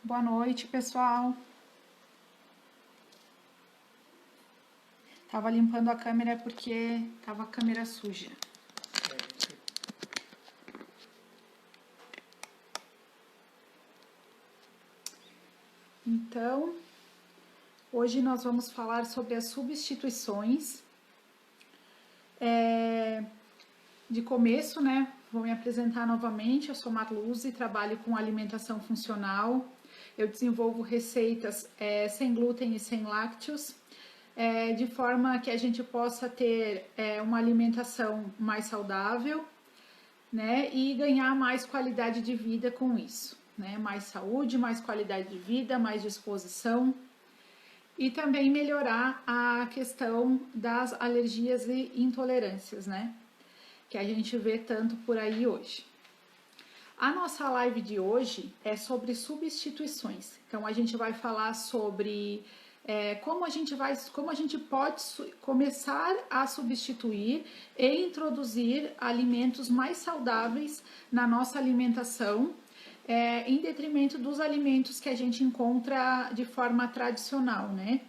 Boa noite, pessoal. Tava limpando a câmera porque tava a câmera suja. Então, hoje nós vamos falar sobre as substituições. De começo, né? Vou me apresentar novamente. Eu sou Marluze, trabalho com alimentação funcional. Eu desenvolvo receitas sem glúten e sem lácteos, de forma que a gente possa ter uma alimentação mais saudável, né? E ganhar mais qualidade de vida com isso, né? Mais saúde, mais qualidade de vida, mais disposição. E também melhorar a questão das alergias e intolerâncias, né? Que a gente vê tanto por aí hoje. A nossa live de hoje é sobre substituições. Então a gente vai falar sobre como a gente pode começar a substituir e introduzir alimentos mais saudáveis na nossa alimentação, em detrimento dos alimentos que a gente encontra de forma tradicional, né?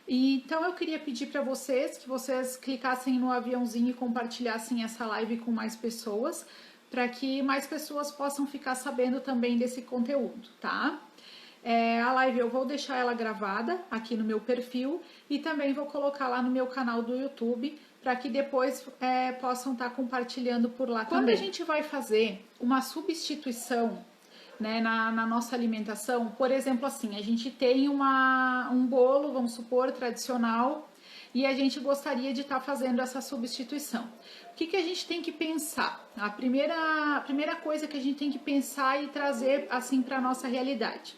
Então eu queria pedir para vocês que vocês clicassem no aviãozinho e compartilhassem essa live com mais pessoas, para que mais pessoas possam ficar sabendo também desse conteúdo, tá? A live eu vou deixar ela gravada aqui no meu perfil e também vou colocar lá no meu canal do YouTube para que depois possam estar compartilhando por lá também. Quando a gente vai fazer uma substituição, né, na nossa alimentação, por exemplo, assim, a gente tem um bolo, vamos supor, tradicional, e a gente gostaria de estar fazendo essa substituição. O que a gente tem que pensar? A primeira coisa que a gente tem que pensar e trazer assim para a nossa realidade,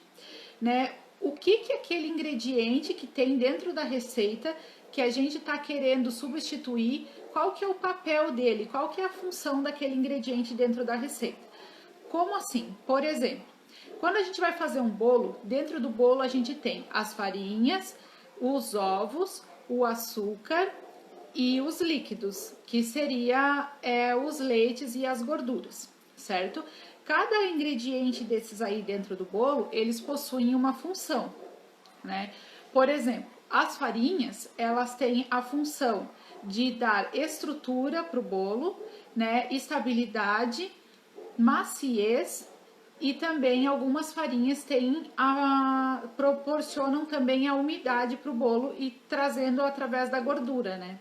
né? O que aquele ingrediente que tem dentro da receita que a gente está querendo substituir, qual que é o papel dele, qual que é a função daquele ingrediente dentro da receita? Como assim? Por exemplo, quando a gente vai fazer um bolo, dentro do bolo a gente tem as farinhas, os ovos, o açúcar e os líquidos, que seria os leites e as gorduras, certo? Cada ingrediente desses aí dentro do bolo, eles possuem uma função, né? Por exemplo, as farinhas, elas têm a função de dar estrutura para o bolo, né? Estabilidade, maciez, e também algumas farinhas proporcionam também a umidade para o bolo e trazendo através da gordura, né?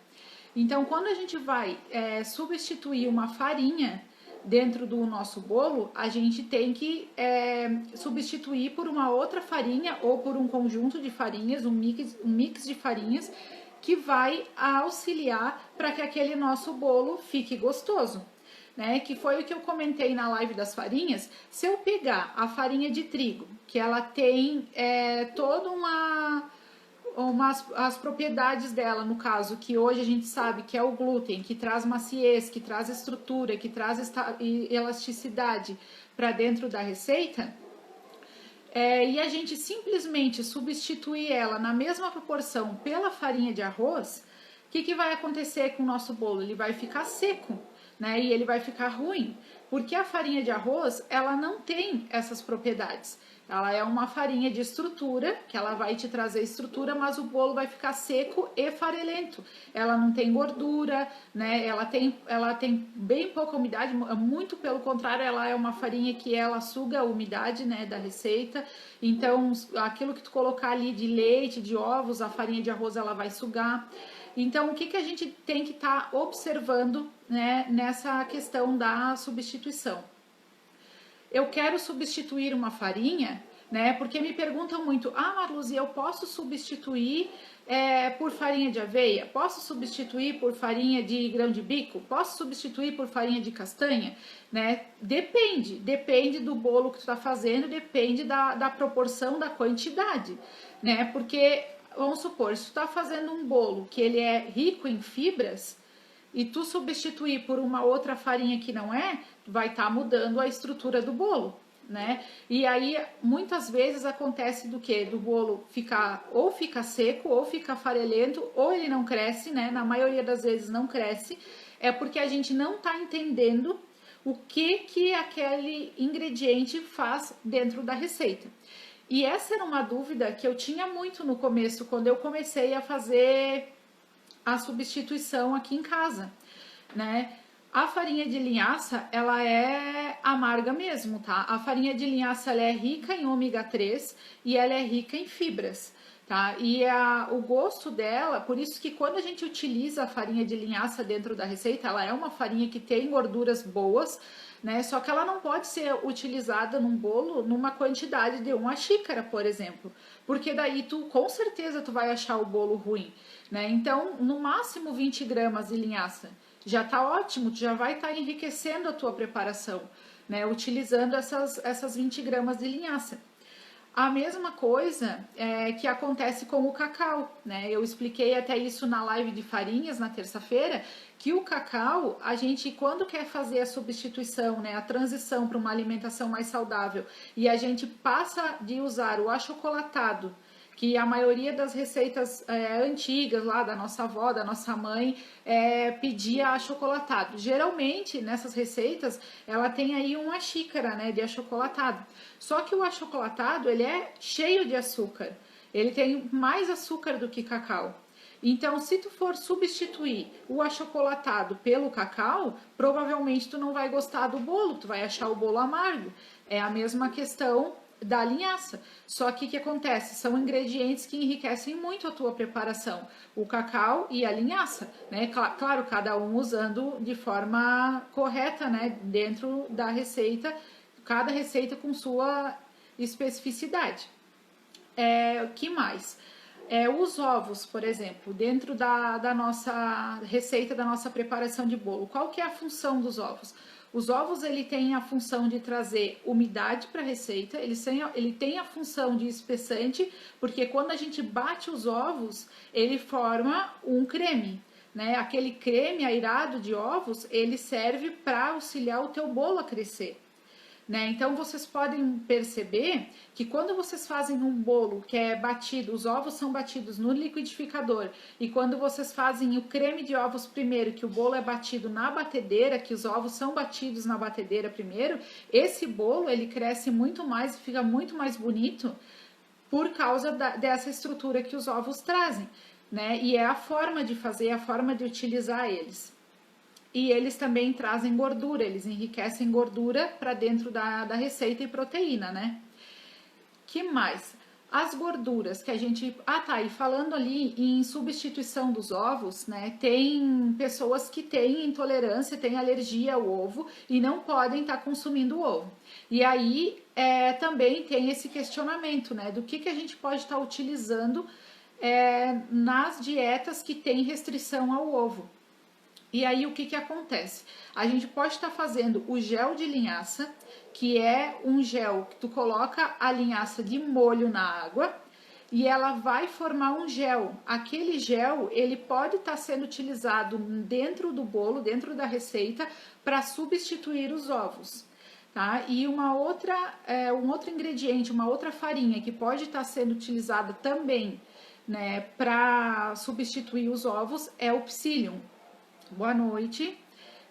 Então, quando a gente vai substituir uma farinha dentro do nosso bolo, a gente tem que substituir por uma outra farinha ou por um conjunto de farinhas, um mix de farinhas que vai auxiliar para que aquele nosso bolo fique gostoso. Né, que foi o que eu comentei na live das farinhas. Se eu pegar a farinha de trigo, que ela tem toda as propriedades dela, no caso, que hoje a gente sabe que é o glúten, que traz maciez, que traz estrutura, que traz elasticidade para dentro da receita, e a gente simplesmente substituir ela na mesma proporção pela farinha de arroz, o que vai acontecer com o nosso bolo? Ele vai ficar seco, né? E ele vai ficar ruim, porque a farinha de arroz, ela não tem essas propriedades. Ela é uma farinha de estrutura, que ela vai te trazer estrutura, mas o bolo vai ficar seco e farelento. Ela não tem gordura, né? Ela tem bem pouca umidade, muito pelo contrário, ela é uma farinha que ela suga a umidade, né, da receita. Então, aquilo que tu colocar ali de leite, de ovos, a farinha de arroz ela vai sugar. Então, o que a gente tem que estar observando, né, nessa questão da substituição? Eu quero substituir uma farinha, né? Porque me perguntam muito, Marluzi, eu posso substituir por farinha de aveia? Posso substituir por farinha de grão de bico? Posso substituir por farinha de castanha? Né? Depende do bolo que tu tá fazendo, depende da proporção, da quantidade, né? Porque, vamos supor, se tu tá fazendo um bolo que ele é rico em fibras, e tu substituir por uma outra farinha que não vai estar mudando a estrutura do bolo, né? E aí, muitas vezes acontece do que? Do bolo fica seco, ou fica farelento, ou ele não cresce, né? Na maioria das vezes não cresce, é porque a gente não está entendendo o que aquele ingrediente faz dentro da receita. E essa era uma dúvida que eu tinha muito no começo, quando eu comecei a fazer a substituição aqui em casa, né? A farinha de linhaça, ela é amarga mesmo, tá? A farinha de linhaça, ela é rica em ômega 3 e ela é rica em fibras, tá? E o gosto dela, por isso que quando a gente utiliza a farinha de linhaça dentro da receita, ela é uma farinha que tem gorduras boas, né? Só que ela não pode ser utilizada num bolo numa quantidade de 1 xícara, por exemplo, porque daí tu, com certeza, tu vai achar o bolo ruim, né? Então, no máximo 20 gramas de linhaça já tá ótimo, tu já vai estar enriquecendo a tua preparação, né? Utilizando essas 20 gramas de linhaça. A mesma coisa que acontece com o cacau, né? Eu expliquei até isso na live de farinhas na terça-feira, que o cacau, a gente quando quer fazer a substituição, né, a transição para uma alimentação mais saudável, e a gente passa de usar o achocolatado, que a maioria das receitas antigas lá da nossa avó, da nossa mãe, pedia achocolatado. Geralmente nessas receitas ela tem aí 1 xícara, né, de achocolatado. Só que o achocolatado ele é cheio de açúcar. Ele tem mais açúcar do que cacau. Então, se tu for substituir o achocolatado pelo cacau, provavelmente tu não vai gostar do bolo, tu vai achar o bolo amargo. É a mesma questão da linhaça. Só que o que acontece? São ingredientes que enriquecem muito a tua preparação, o cacau e a linhaça, né? Claro, cada um usando de forma correta, né? Dentro da receita, cada receita com sua especificidade. O que mais? Os ovos, por exemplo, dentro da nossa receita, da nossa preparação de bolo. Qual que é a função dos ovos? Os ovos, ele tem a função de trazer umidade para a receita, ele tem a função de espessante, porque quando a gente bate os ovos, ele forma um creme, né? Aquele creme airado de ovos, ele serve para auxiliar o teu bolo a crescer. Né? Então vocês podem perceber que quando vocês fazem um bolo que é batido, os ovos são batidos no liquidificador, e quando vocês fazem o creme de ovos primeiro, que o bolo é batido na batedeira, que os ovos são batidos na batedeira primeiro, esse bolo ele cresce muito mais e fica muito mais bonito por causa dessa estrutura que os ovos trazem, né? E é a forma de fazer, a forma de utilizar eles. E eles também trazem gordura, eles enriquecem gordura para dentro da receita e proteína, né? Que mais? As gorduras que a gente... e falando ali em substituição dos ovos, né? Tem pessoas que têm intolerância, têm alergia ao ovo e não podem estar consumindo o ovo. E aí também tem esse questionamento, né? Do que a gente pode estar utilizando nas dietas que tem restrição ao ovo. E aí o que acontece? A gente pode estar fazendo o gel de linhaça, que é um gel que tu coloca a linhaça de molho na água e ela vai formar um gel. Aquele gel, ele pode estar sendo utilizado dentro do bolo, dentro da receita, para substituir os ovos. Tá? E um outro ingrediente, uma outra farinha que pode estar sendo utilizada também, né, para substituir os ovos é o psyllium. Boa noite,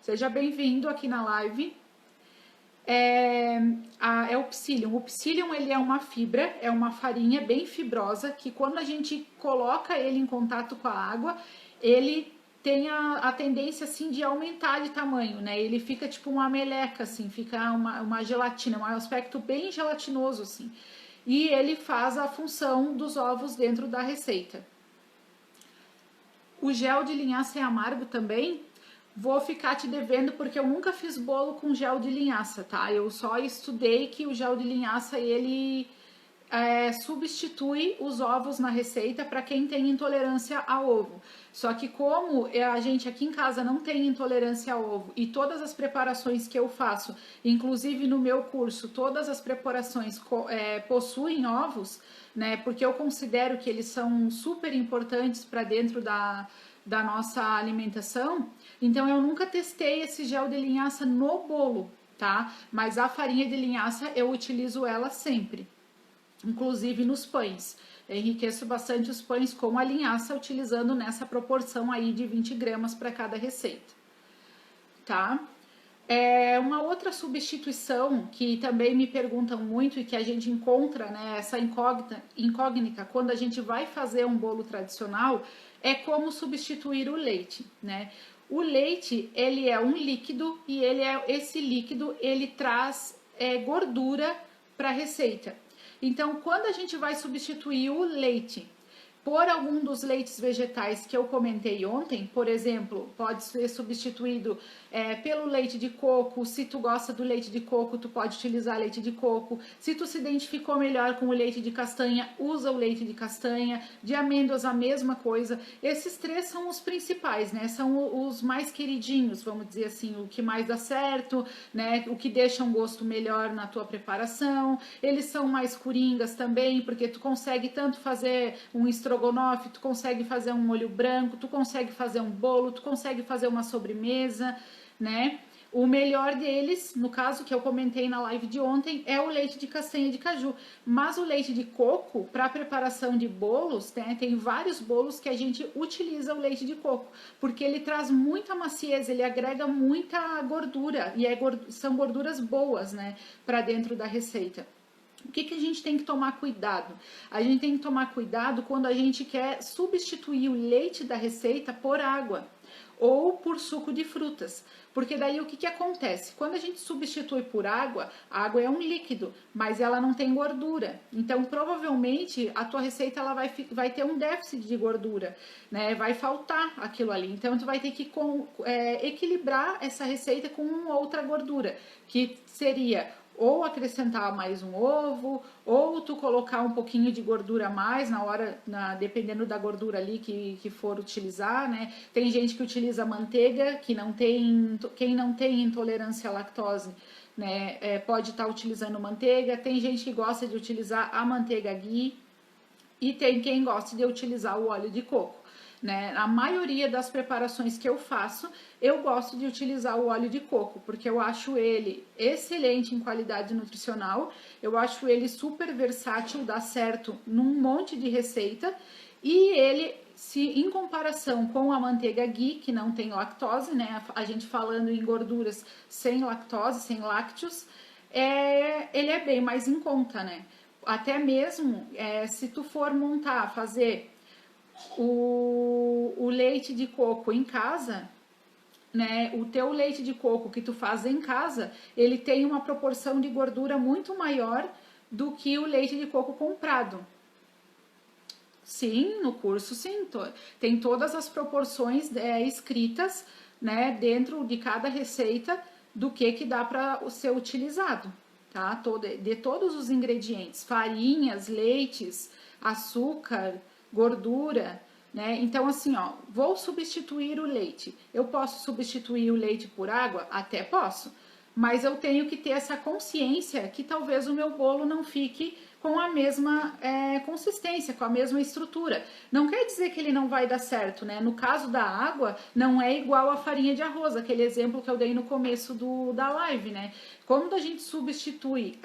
seja bem-vindo aqui na live. O psyllium. O psyllium ele é uma fibra, é uma farinha bem fibrosa que quando a gente coloca ele em contato com a água, ele tem a tendência assim de aumentar de tamanho, né? Ele fica tipo uma meleca, assim, fica uma gelatina, um aspecto bem gelatinoso, assim. E ele faz a função dos ovos dentro da receita. O gel de linhaça é amargo também? Vou ficar te devendo porque eu nunca fiz bolo com gel de linhaça, tá? Eu só estudei que o gel de linhaça ele substitui os ovos na receita para quem tem intolerância ao ovo. Só que como a gente aqui em casa não tem intolerância ao ovo e todas as preparações que eu faço, inclusive no meu curso, todas as preparações possuem ovos, né? Porque eu considero que eles são super importantes para dentro da nossa alimentação. Então eu nunca testei esse gel de linhaça no bolo, tá? Mas a farinha de linhaça eu utilizo ela sempre. Inclusive nos pães. Eu enriqueço bastante os pães com a linhaça, utilizando nessa proporção aí de 20 gramas para cada receita, tá? Uma outra substituição que também me perguntam muito e que a gente encontra, né, essa incógnita quando a gente vai fazer um bolo tradicional é como substituir o leite, né? O leite, ele é um líquido e esse líquido ele traz gordura para a receita. Então, quando a gente vai substituir o leite por algum dos leites vegetais que eu comentei ontem, por exemplo, pode ser substituído pelo leite de coco. Se tu gosta do leite de coco, tu pode utilizar leite de coco. Se tu se identificou melhor com o leite de castanha, usa o leite de castanha. De amêndoas, a mesma coisa. Esses três são os principais, né? São os mais queridinhos, vamos dizer assim, o que mais dá certo, né? O que deixa um gosto melhor na tua preparação. Eles são mais coringas também, porque tu consegue tanto fazer um estrogonofe, tu consegue fazer um molho branco, tu consegue fazer um bolo, tu consegue fazer uma sobremesa, né? O melhor deles, no caso que eu comentei na live de ontem, é o leite de castanha de caju. Mas o leite de coco, para preparação de bolos, né, tem vários bolos que a gente utiliza o leite de coco, porque ele traz muita maciez, ele agrega muita gordura, e são gorduras boas, né, para dentro da receita. O que a gente tem que tomar cuidado? A gente tem que tomar cuidado quando a gente quer substituir o leite da receita por água ou por suco de frutas. Porque daí o que acontece? Quando a gente substitui por água, a água é um líquido, mas ela não tem gordura. Então, provavelmente, a tua receita ela vai ter um déficit de gordura, né? Vai faltar aquilo ali. Então, tu vai ter que equilibrar essa receita com outra gordura, que seria ou acrescentar mais um ovo, ou tu colocar um pouquinho de gordura a mais na hora, dependendo da gordura ali que for utilizar, né? Tem gente que utiliza manteiga, quem não tem intolerância à lactose, né? Pode estar utilizando manteiga. Tem gente que gosta de utilizar a manteiga ghee e tem quem gosta de utilizar o óleo de coco. Né? A maioria das preparações que eu faço, eu gosto de utilizar o óleo de coco, porque eu acho ele excelente em qualidade nutricional, eu acho ele super versátil, dá certo num monte de receita, e ele, em comparação com a manteiga ghee, que não tem lactose, né? A gente falando em gorduras sem lactose, sem lácteos, ele é bem mais em conta, né? Até mesmo se tu for fazer o leite de coco em casa, né? O teu leite de coco que tu faz em casa, ele tem uma proporção de gordura muito maior do que o leite de coco comprado. Sim, no curso sim, tem todas as proporções escritas, né, dentro de cada receita do que dá para ser utilizado, tá? De todos os ingredientes, farinhas, leites, açúcar, gordura, né? Então, assim, ó, vou substituir o leite. Eu posso substituir o leite por água? Até posso, mas eu tenho que ter essa consciência que talvez o meu bolo não fique com a mesma consistência, com a mesma estrutura. Não quer dizer que ele não vai dar certo, né? No caso da água, não é igual a farinha de arroz, aquele exemplo que eu dei no começo da live, né? Quando a gente substitui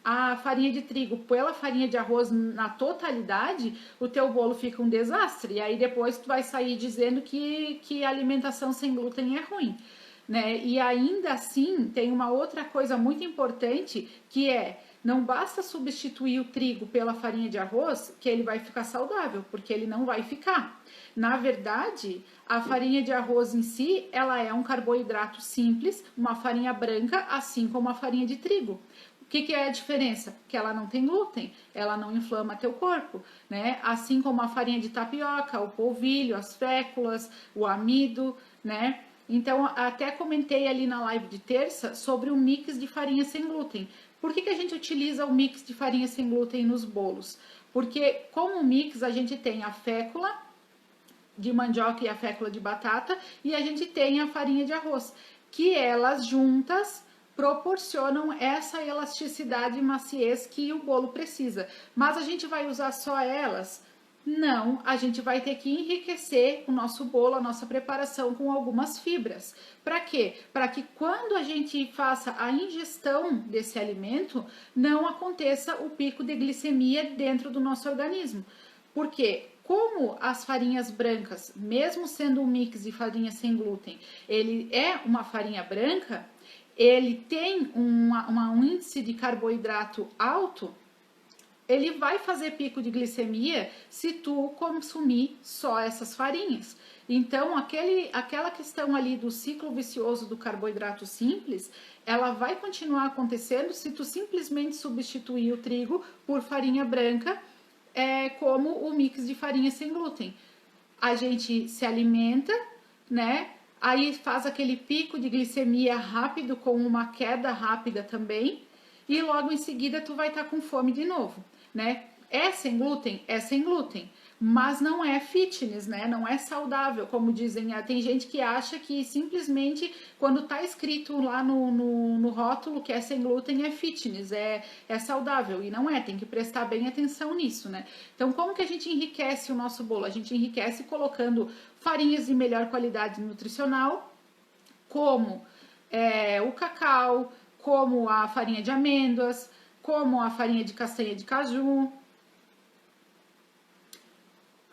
a farinha de trigo pela farinha de arroz na totalidade, o teu bolo fica um desastre. E aí depois tu vai sair dizendo que a alimentação sem glúten é ruim, né? E ainda assim, tem uma outra coisa muito importante, que não basta substituir o trigo pela farinha de arroz, que ele vai ficar saudável, porque ele não vai ficar. Na verdade, a farinha de arroz em si, ela é um carboidrato simples, uma farinha branca, assim como a farinha de trigo. O que é a diferença? Que ela não tem glúten, ela não inflama teu corpo, né? Assim como a farinha de tapioca, o polvilho, as féculas, o amido, né? Então, até comentei ali na live de terça sobre o mix de farinha sem glúten. Por que a gente utiliza o mix de farinha sem glúten nos bolos? Porque com o mix a gente tem a fécula de mandioca e a fécula de batata e a gente tem a farinha de arroz, que elas juntas proporcionam essa elasticidade e maciez que o bolo precisa. Mas a gente vai usar só elas? Não, a gente vai ter que enriquecer o nosso bolo, a nossa preparação com algumas fibras. Para quê? Para que quando a gente faça a ingestão desse alimento, não aconteça o pico de glicemia dentro do nosso organismo. Porque como as farinhas brancas, mesmo sendo um mix de farinha sem glúten, ele é uma farinha branca, ele tem um índice de carboidrato alto, ele vai fazer pico de glicemia se tu consumir só essas farinhas. Então, aquela questão ali do ciclo vicioso do carboidrato simples, ela vai continuar acontecendo se tu simplesmente substituir o trigo por farinha branca, como o mix de farinha sem glúten. A gente se alimenta, né? Aí faz aquele pico de glicemia rápido com uma queda rápida também, e logo em seguida tu vai estar com fome de novo, né? É sem glúten? É sem glúten, mas não é fitness, né? Não é saudável, como dizem. Tem gente que acha que simplesmente quando tá escrito lá no rótulo que é sem glúten é fitness, é saudável, e não é, tem que prestar bem atenção nisso, né? Então, como que a gente enriquece o nosso bolo? A gente enriquece colocando farinhas de melhor qualidade nutricional, como o cacau, como a farinha de amêndoas, como a farinha de castanha de caju.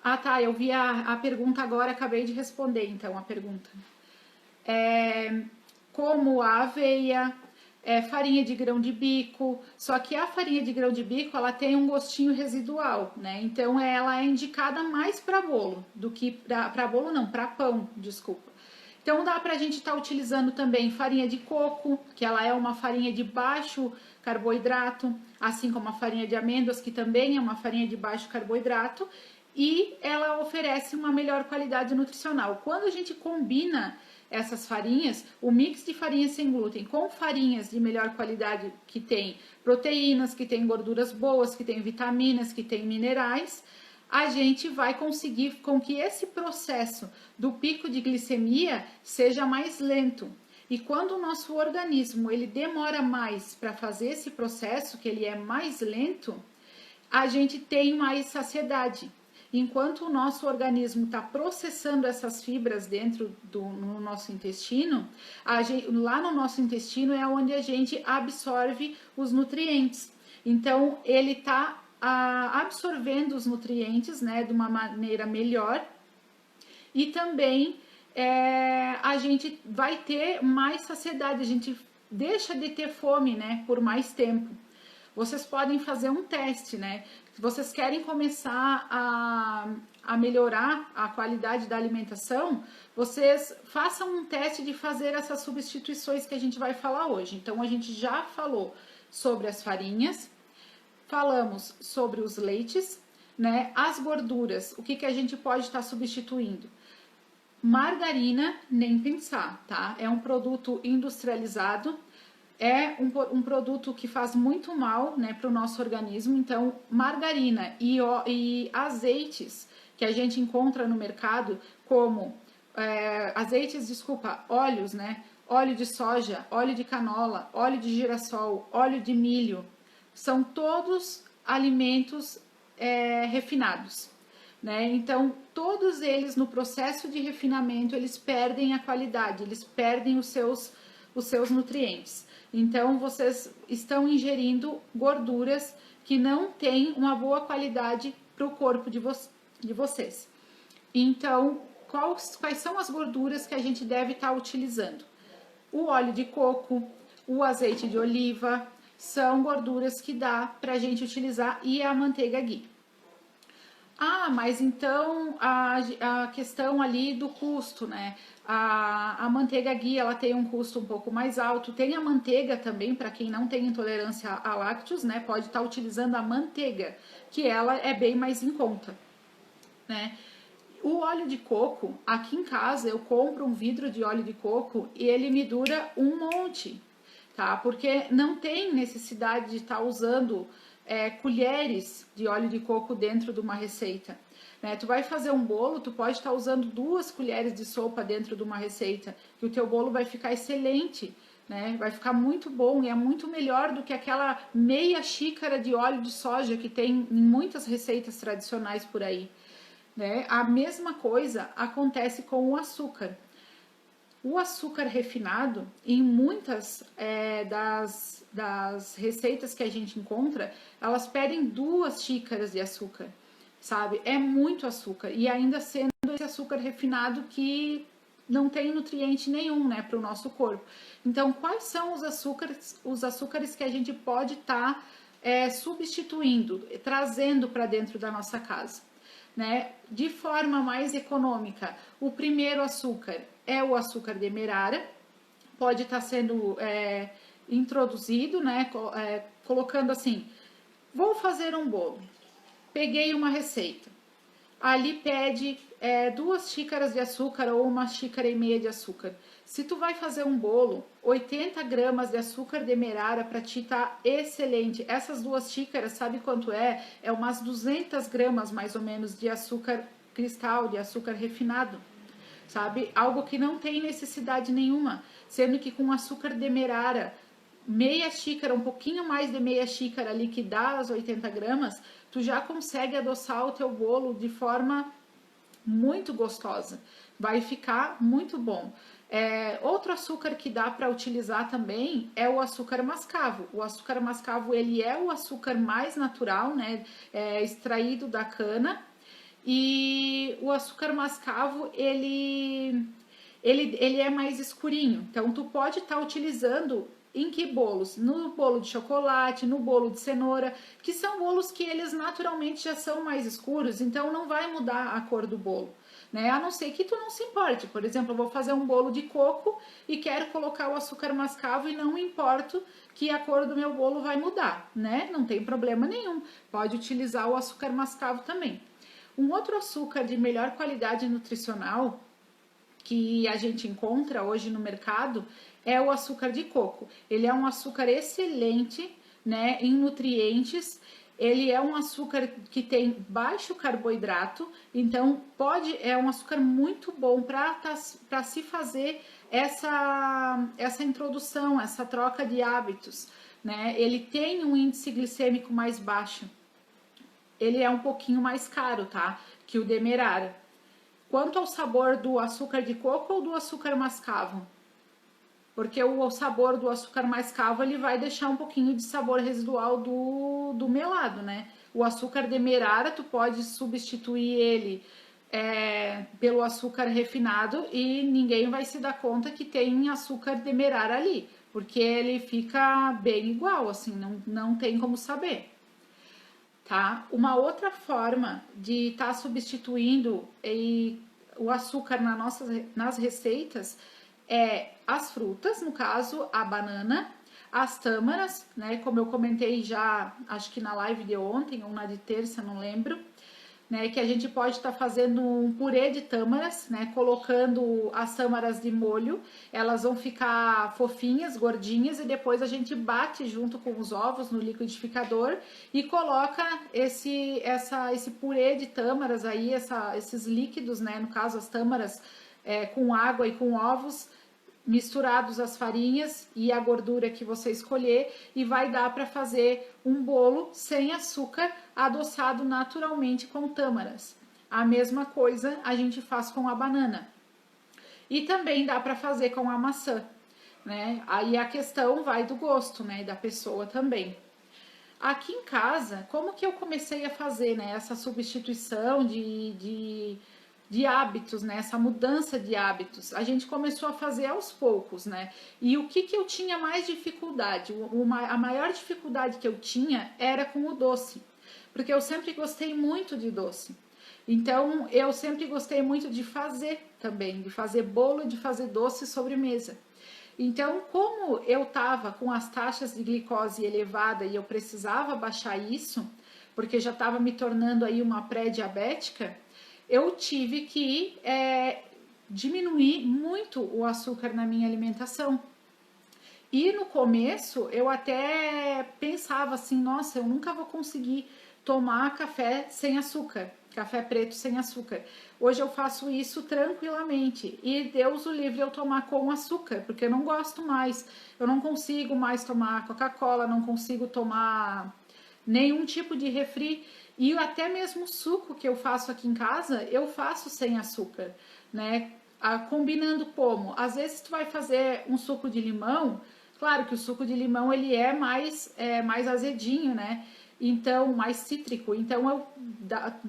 Ah, tá, eu vi a pergunta agora, acabei de responder então a pergunta. Como a aveia, farinha de grão de bico, só que a farinha de grão de bico ela tem um gostinho residual, né? Então ela é indicada mais para bolo do que para bolo, não, para pão, desculpa. Então dá pra gente estar utilizando também farinha de coco, que ela é uma farinha de baixo carboidrato, assim como a farinha de amêndoas, que também é uma farinha de baixo carboidrato, e ela oferece uma melhor qualidade nutricional. Quando a gente combina essas farinhas, o mix de farinhas sem glúten com farinhas de melhor qualidade que tem proteínas, que tem gorduras boas, que tem vitaminas, que tem minerais, a gente vai conseguir com que esse processo do pico de glicemia seja mais lento. E quando o nosso organismo ele demora mais para fazer esse processo, que ele é mais lento, a gente tem mais saciedade. Enquanto o nosso organismo está processando essas fibras dentro no nosso intestino, lá no nosso intestino é onde a gente absorve os nutrientes. Então, ele está absorvendo os nutrientes, né, de uma maneira melhor, e também a gente vai ter mais saciedade, a gente deixa de ter fome, né, por mais tempo. Vocês podem fazer um teste, né? Se vocês querem começar a melhorar a qualidade da alimentação, vocês façam um teste de fazer essas substituições que a gente vai falar hoje. Então, a gente já falou sobre as farinhas, falamos sobre os leites, né? As gorduras, o que a gente pode estar substituindo? Margarina, nem pensar, tá? É um produto industrializado, é um produto que faz muito mal, né, para o nosso organismo. Então, margarina e azeites que a gente encontra no mercado, como óleos, né? Óleo de soja, óleo de canola, óleo de girassol, óleo de milho, são todos alimentos refinados, né? Então, todos eles no processo de refinamento, eles perdem a qualidade, eles perdem os seus nutrientes. Então, vocês estão ingerindo gorduras que não têm uma boa qualidade para o corpo de vocês. Então, quais são as gorduras que a gente deve estar utilizando? O óleo de coco, o azeite de oliva, são gorduras que dá para a gente utilizar, e a manteiga ghee. Ah, mas então a questão ali do custo, né? A manteiga ghee, ela tem um custo um pouco mais alto. Tem a manteiga também, para quem não tem intolerância a lácteos, né? Pode estar utilizando a manteiga, que ela é bem mais em conta, né? O óleo de coco, aqui em casa eu compro um vidro de óleo de coco e ele me dura um monte, tá? Porque não tem necessidade de estar usando colheres de óleo de coco dentro de uma receita, né? Tu vai fazer um bolo, tu pode estar usando 2 colheres de sopa dentro de uma receita, que o teu bolo vai ficar excelente, né? Vai ficar muito bom, e é muito melhor do que aquela meia xícara de óleo de soja que tem em muitas receitas tradicionais por aí, né? A mesma coisa acontece com o açúcar. O açúcar refinado, em muitas das receitas que a gente encontra, elas pedem 2 xícaras de açúcar. sabe? É muito açúcar, e ainda sendo esse açúcar refinado que não tem nutriente nenhum, né, para o nosso corpo. Então, quais são os açúcares que a gente pode estar substituindo, trazendo para dentro da nossa casa, né? De forma mais econômica, o primeiro açúcar é o açúcar demerara, pode estar sendo introduzido, né? Colocando assim, vou fazer um bolo, peguei uma receita, ali pede 2 xícaras de açúcar ou 1,5 xícaras de açúcar. Se tu vai fazer um bolo, 80 gramas de açúcar demerara para ti tá excelente. Essas 2 xícaras, sabe quanto é? É umas 200 gramas mais ou menos de açúcar cristal, de açúcar refinado, sabe? Algo que não tem necessidade nenhuma, sendo que com açúcar demerara, meia xícara, um pouquinho mais de meia xícara ali que dá as 80 gramas, tu já consegue adoçar o teu bolo de forma muito gostosa, vai ficar muito bom. Outro açúcar que dá para utilizar também é o açúcar mascavo. O açúcar mascavo ele é o açúcar mais natural, né? Extraído da cana, e o açúcar mascavo ele é mais escurinho. Então tu pode estar utilizando em que bolos? No bolo de chocolate, no bolo de cenoura, que são bolos que eles naturalmente já são mais escuros, então não vai mudar a cor do bolo, né? A não ser que tu não se importe. Por exemplo, eu vou fazer um bolo de coco e quero colocar o açúcar mascavo e não importo que a cor do meu bolo vai mudar, né? Não tem problema nenhum. Pode utilizar o açúcar mascavo também. Um outro açúcar de melhor qualidade nutricional que a gente encontra hoje no mercado é o açúcar de coco. Ele é um açúcar excelente, né, em nutrientes. Ele é um açúcar que tem baixo carboidrato, então é um açúcar muito bom para se fazer essa introdução, essa troca de hábitos, né? Ele tem um índice glicêmico mais baixo. Ele é um pouquinho mais caro, tá? Que o demerara. Quanto ao sabor do açúcar de coco ou do açúcar mascavo? Porque o sabor do açúcar mascavo ele vai deixar um pouquinho de sabor residual do melado, né? O açúcar demerara tu pode substituir ele pelo açúcar refinado e ninguém vai se dar conta que tem açúcar demerara ali, porque ele fica bem igual, assim, não tem como saber. Tá? Uma outra forma de estar substituindo o açúcar nas receitas é as frutas, no caso a banana, as tâmaras, né? Como eu comentei já, acho que na live de ontem ou na de terça, não lembro, né, que a gente pode estar fazendo um purê de tâmaras, né, colocando as tâmaras de molho, elas vão ficar fofinhas, gordinhas, e depois a gente bate junto com os ovos no liquidificador e coloca esse purê de tâmaras aí, esses líquidos, né, no caso as tâmaras com água e com ovos, misturados as farinhas e a gordura que você escolher, e vai dar para fazer um bolo sem açúcar, adoçado naturalmente com tâmaras. A mesma coisa a gente faz com a banana. E também dá para fazer com a maçã, né? Aí a questão vai do gosto, né, da pessoa também. Aqui em casa, como que eu comecei a fazer, né, essa substituição de hábitos, né? Essa mudança de hábitos. A gente começou a fazer aos poucos, né? E o que eu tinha mais dificuldade? A maior dificuldade que eu tinha era com o doce, porque eu sempre gostei muito de doce. Então, eu sempre gostei muito de fazer também, de fazer bolo, de fazer doce e sobremesa. Então, como eu estava com as taxas de glicose elevada e eu precisava baixar isso, porque já estava me tornando aí uma pré-diabética, eu tive que diminuir muito o açúcar na minha alimentação. E no começo eu até pensava assim, nossa, eu nunca vou conseguir tomar café sem açúcar, café preto sem açúcar. Hoje eu faço isso tranquilamente e Deus o livre eu tomar com açúcar, porque eu não gosto mais. Eu não consigo mais tomar Coca-Cola, não consigo tomar nenhum tipo de refri, e até mesmo o suco que eu faço aqui em casa, eu faço sem açúcar, né? Combinando como? Às vezes tu vai fazer um suco de limão, claro que o suco de limão ele é mais azedinho, né? então mais cítrico. Então,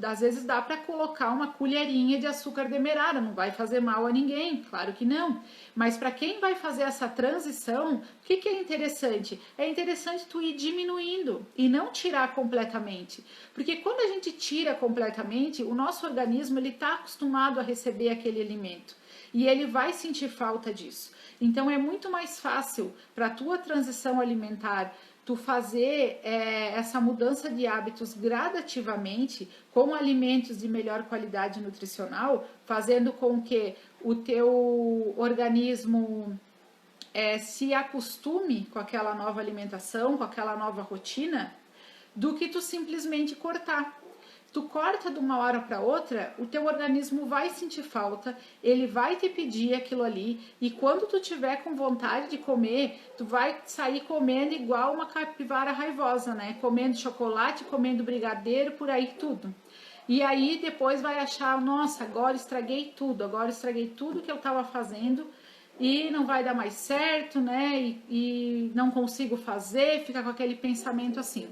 às vezes dá para colocar uma colherinha de açúcar demerara, não vai fazer mal a ninguém, claro que não. Mas para quem vai fazer essa transição, o que é interessante? É interessante tu ir diminuindo e não tirar completamente, porque quando a gente tira completamente, o nosso organismo ele está acostumado a receber aquele alimento e ele vai sentir falta disso. Então é muito mais fácil para a tua transição alimentar tu fazer essa mudança de hábitos gradativamente com alimentos de melhor qualidade nutricional, fazendo com que o teu organismo se acostume com aquela nova alimentação, com aquela nova rotina, do que tu simplesmente cortar. Tu corta de uma hora para outra, o teu organismo vai sentir falta, ele vai te pedir aquilo ali, e quando tu tiver com vontade de comer, tu vai sair comendo igual uma capivara raivosa, né? Comendo chocolate, comendo brigadeiro, por aí tudo. E aí depois vai achar, nossa, agora estraguei tudo que eu estava fazendo e não vai dar mais certo, né? E não consigo fazer, fica com aquele pensamento assim.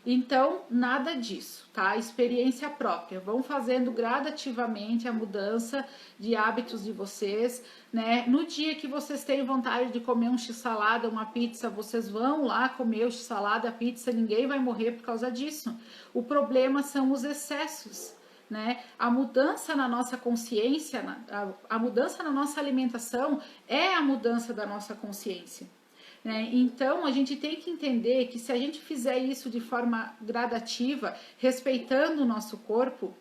Então, nada disso, tá? Experiência própria. Vão fazendo gradativamente a mudança de hábitos de vocês, né? No dia que vocês têm vontade de comer um x-salada, uma pizza, vocês vão lá comer o x-salada, a pizza, ninguém vai morrer por causa disso. O problema são os excessos, né? A mudança na nossa consciência, a mudança na nossa alimentação é a mudança da nossa consciência. Né? Então, a gente tem que entender que se a gente fizer isso de forma gradativa, respeitando o nosso corpo,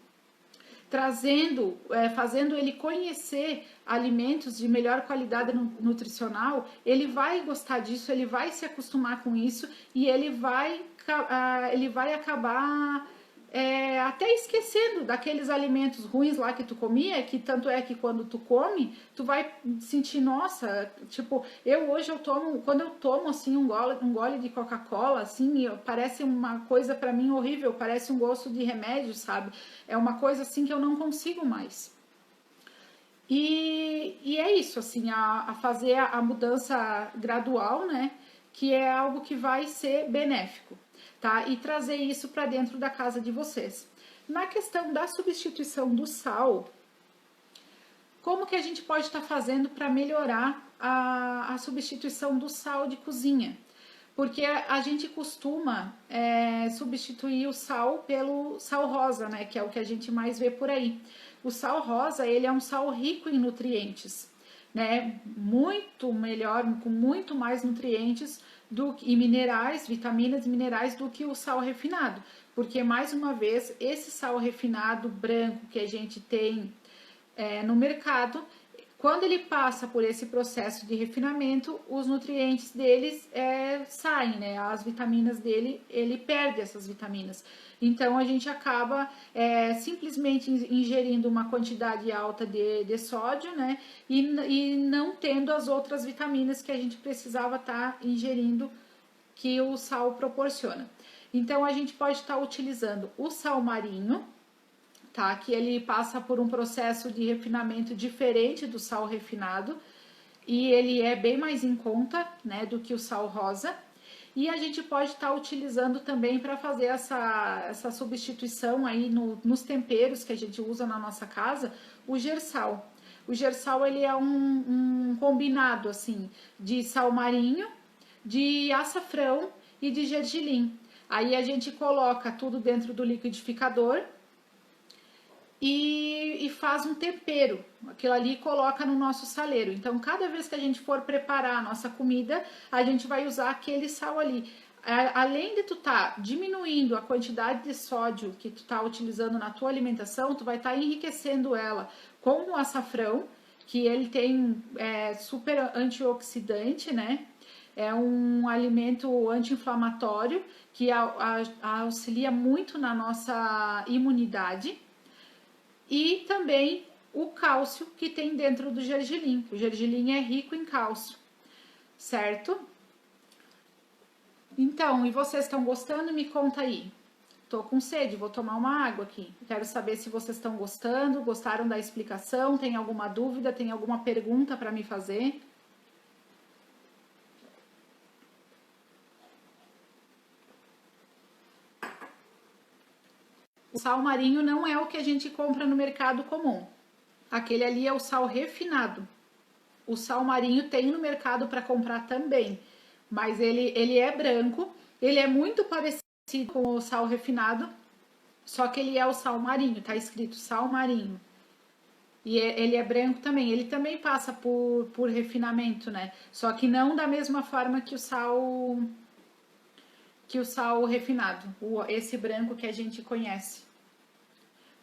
trazendo, fazendo ele conhecer alimentos de melhor qualidade nutricional, ele vai gostar disso, ele vai se acostumar com isso e ele vai acabar até esquecendo daqueles alimentos ruins lá que tu comia, que tanto é que quando tu come, tu vai sentir, nossa, tipo, quando eu tomo assim um gole de Coca-Cola, assim, parece uma coisa para mim horrível, parece um gosto de remédio, sabe? É uma coisa assim que eu não consigo mais. E é isso, assim, a fazer a mudança gradual, né? Que é algo que vai ser benéfico, tá? E trazer isso para dentro da casa de vocês. Na questão da substituição do sal, como que a gente pode estar fazendo para melhorar a substituição do sal de cozinha? Porque a gente costuma substituir o sal pelo sal rosa, né? Que é o que a gente mais vê por aí. O sal rosa, ele é um sal rico em nutrientes, né? Muito melhor, com muito mais nutrientes e minerais, vitaminas e minerais do que o sal refinado. Porque, mais uma vez, esse sal refinado branco que a gente tem no mercado, quando ele passa por esse processo de refinamento, os nutrientes deles saem, né? As vitaminas dele, ele perde essas vitaminas. Então, a gente acaba simplesmente ingerindo uma quantidade alta de sódio, né? E não tendo as outras vitaminas que a gente precisava estar ingerindo, que o sal proporciona. Então, a gente pode estar utilizando o sal marinho, tá? Que ele passa por um processo de refinamento diferente do sal refinado e ele é bem mais em conta, né, do que o sal rosa. E a gente pode estar utilizando também para fazer essa substituição aí nos temperos que a gente usa na nossa casa, o gersal. O gersal ele é um combinado assim de sal marinho, de açafrão e de gergelim. Aí a gente coloca tudo dentro do liquidificador e faz um tempero, aquilo ali coloca no nosso saleiro. Então, cada vez que a gente for preparar a nossa comida, a gente vai usar aquele sal ali. Além de tu tá diminuindo a quantidade de sódio que tu tá utilizando na tua alimentação, tu vai estar enriquecendo ela com o açafrão, que ele tem super antioxidante, né? É um alimento anti-inflamatório que auxilia muito na nossa imunidade. E também o cálcio que tem dentro do gergelim. O gergelim é rico em cálcio, certo? Então, e vocês estão gostando? Me conta aí. Tô com sede, vou tomar uma água aqui. Quero saber se vocês estão gostando, gostaram da explicação, tem alguma dúvida, tem alguma pergunta para me fazer? O sal marinho não é o que a gente compra no mercado comum. Aquele ali é o sal refinado. O sal marinho tem no mercado para comprar também, mas ele é branco, ele é muito parecido com o sal refinado, só que ele é o sal marinho, tá escrito sal marinho. E ele é branco também, ele também passa por refinamento, né? Só que não da mesma forma que o sal refinado, esse branco que a gente conhece.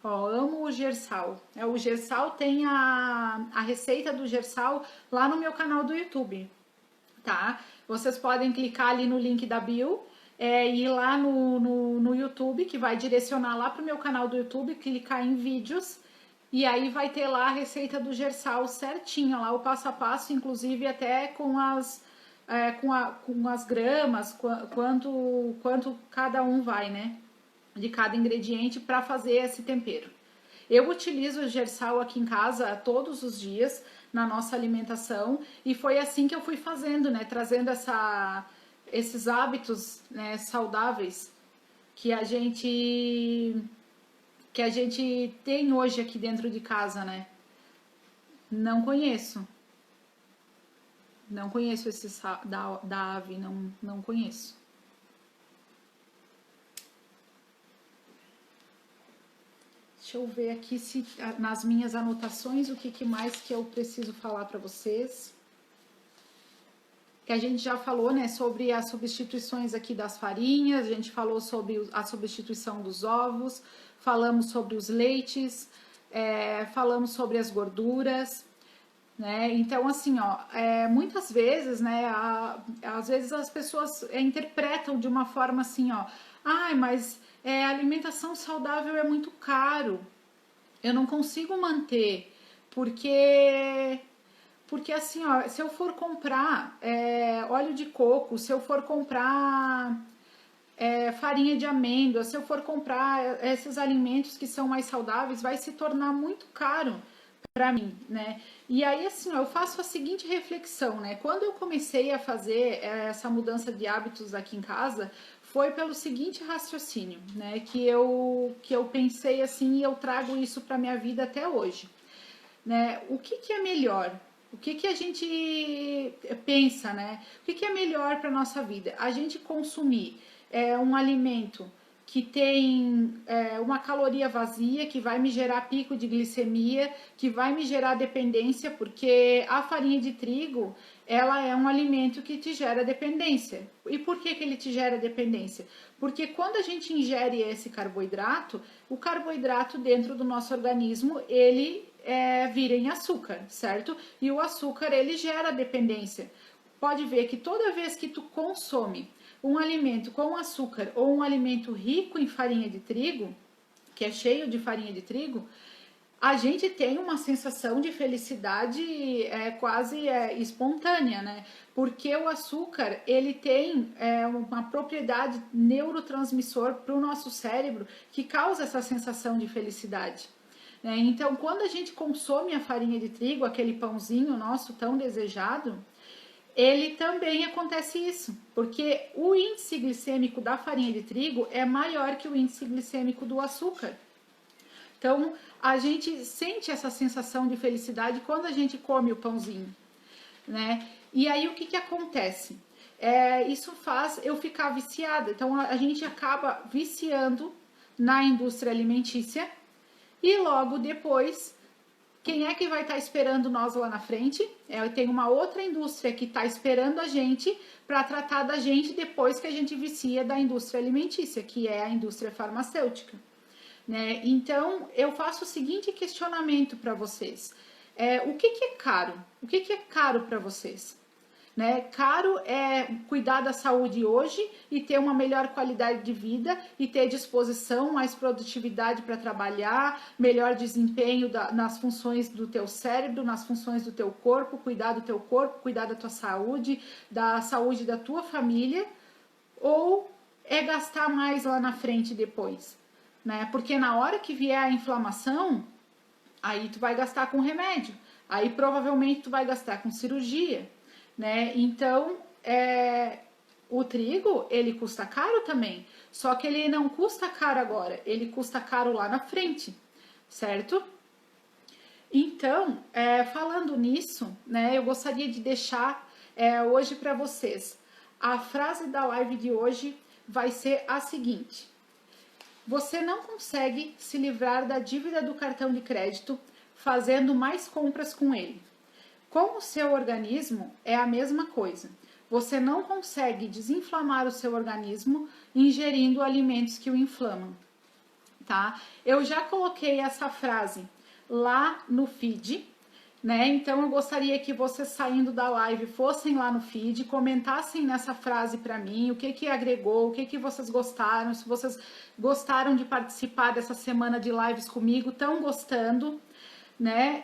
Ó, amo o gersal. O gersal tem a receita do gersal lá no meu canal do YouTube, tá? Vocês podem clicar ali no link da bio, ir lá no YouTube, que vai direcionar lá pro meu canal do YouTube, clicar em vídeos, e aí vai ter lá a receita do gersal certinho, lá o passo a passo, inclusive até com com as gramas, quanto cada um vai, né? De cada ingrediente para fazer esse tempero. Eu utilizo o gersal aqui em casa todos os dias na nossa alimentação e foi assim que eu fui fazendo, né? Trazendo esses hábitos, né, saudáveis que a gente tem hoje aqui dentro de casa, né? Não conheço. Não conheço esse sal da ave, não conheço. Deixa eu ver aqui se nas minhas anotações o que mais que eu preciso falar para vocês. Que a gente já falou, né, sobre as substituições aqui das farinhas, a gente falou sobre a substituição dos ovos, falamos sobre os leites, falamos sobre as gorduras, né? Então, assim, ó, muitas vezes, né, às vezes as pessoas interpretam de uma forma assim, ó, ai, mas alimentação saudável é muito caro, eu não consigo manter, porque assim, ó, se eu for comprar óleo de coco, se eu for comprar farinha de amêndoa, se eu for comprar esses alimentos que são mais saudáveis, vai se tornar muito caro para mim, né? E aí, assim, ó, eu faço a seguinte reflexão, né? Quando eu comecei a fazer essa mudança de hábitos aqui em casa, foi pelo seguinte raciocínio, né? Que eu pensei assim e eu trago isso para minha vida até hoje, né? O que é melhor? O que a gente pensa, né? O que é melhor para nossa vida? A gente consumir um alimento que tem uma caloria vazia, que vai me gerar pico de glicemia, que vai me gerar dependência, porque a farinha de trigo, ela é um alimento que te gera dependência. E por que ele te gera dependência? Porque quando a gente ingere esse carboidrato, o carboidrato dentro do nosso organismo, ele vira em açúcar, certo? E o açúcar, ele gera dependência. Pode ver que toda vez que tu consome um alimento com açúcar ou um alimento rico em farinha de trigo, que é cheio de farinha de trigo, a gente tem uma sensação de felicidade quase espontânea, né? Porque o açúcar, ele tem uma propriedade neurotransmissor para o nosso cérebro que causa essa sensação de felicidade. Né? Então, quando a gente consome a farinha de trigo, aquele pãozinho nosso tão desejado, ele também acontece isso, porque o índice glicêmico da farinha de trigo é maior que o índice glicêmico do açúcar. Então, a gente sente essa sensação de felicidade quando a gente come o pãozinho, né? E aí, o que acontece? Isso faz eu ficar viciada. Então, a gente acaba viciando na indústria alimentícia e logo depois, quem é que vai estar esperando nós lá na frente? Tem uma outra indústria que está esperando a gente para tratar da gente depois que a gente vicia da indústria alimentícia, que é a indústria farmacêutica. Né? Então, eu faço o seguinte questionamento para vocês. O que é caro? O que é caro para vocês? Né? Caro é cuidar da saúde hoje e ter uma melhor qualidade de vida e ter disposição, mais produtividade para trabalhar, melhor desempenho nas funções do teu cérebro, nas funções do teu corpo, cuidar do teu corpo, cuidar da tua saúde, da saúde da tua família, ou é gastar mais lá na frente depois? Né? Porque na hora que vier a inflamação, aí tu vai gastar com remédio, aí provavelmente tu vai gastar com cirurgia, né? Então, O trigo, ele custa caro também, só que ele não custa caro agora, ele custa caro lá na frente, certo? Então, falando nisso, né, eu gostaria de deixar hoje para vocês. A frase da live de hoje vai ser a seguinte: você não consegue se livrar da dívida do cartão de crédito fazendo mais compras com ele. Com o seu organismo é a mesma coisa. Você não consegue desinflamar o seu organismo ingerindo alimentos que o inflamam, tá? Eu já coloquei essa frase lá no feed, né? Então eu gostaria que vocês saindo da live fossem lá no feed, comentassem nessa frase para mim, o que que agregou, o que que vocês gostaram, se vocês gostaram de participar dessa semana de lives comigo, estão gostando, né?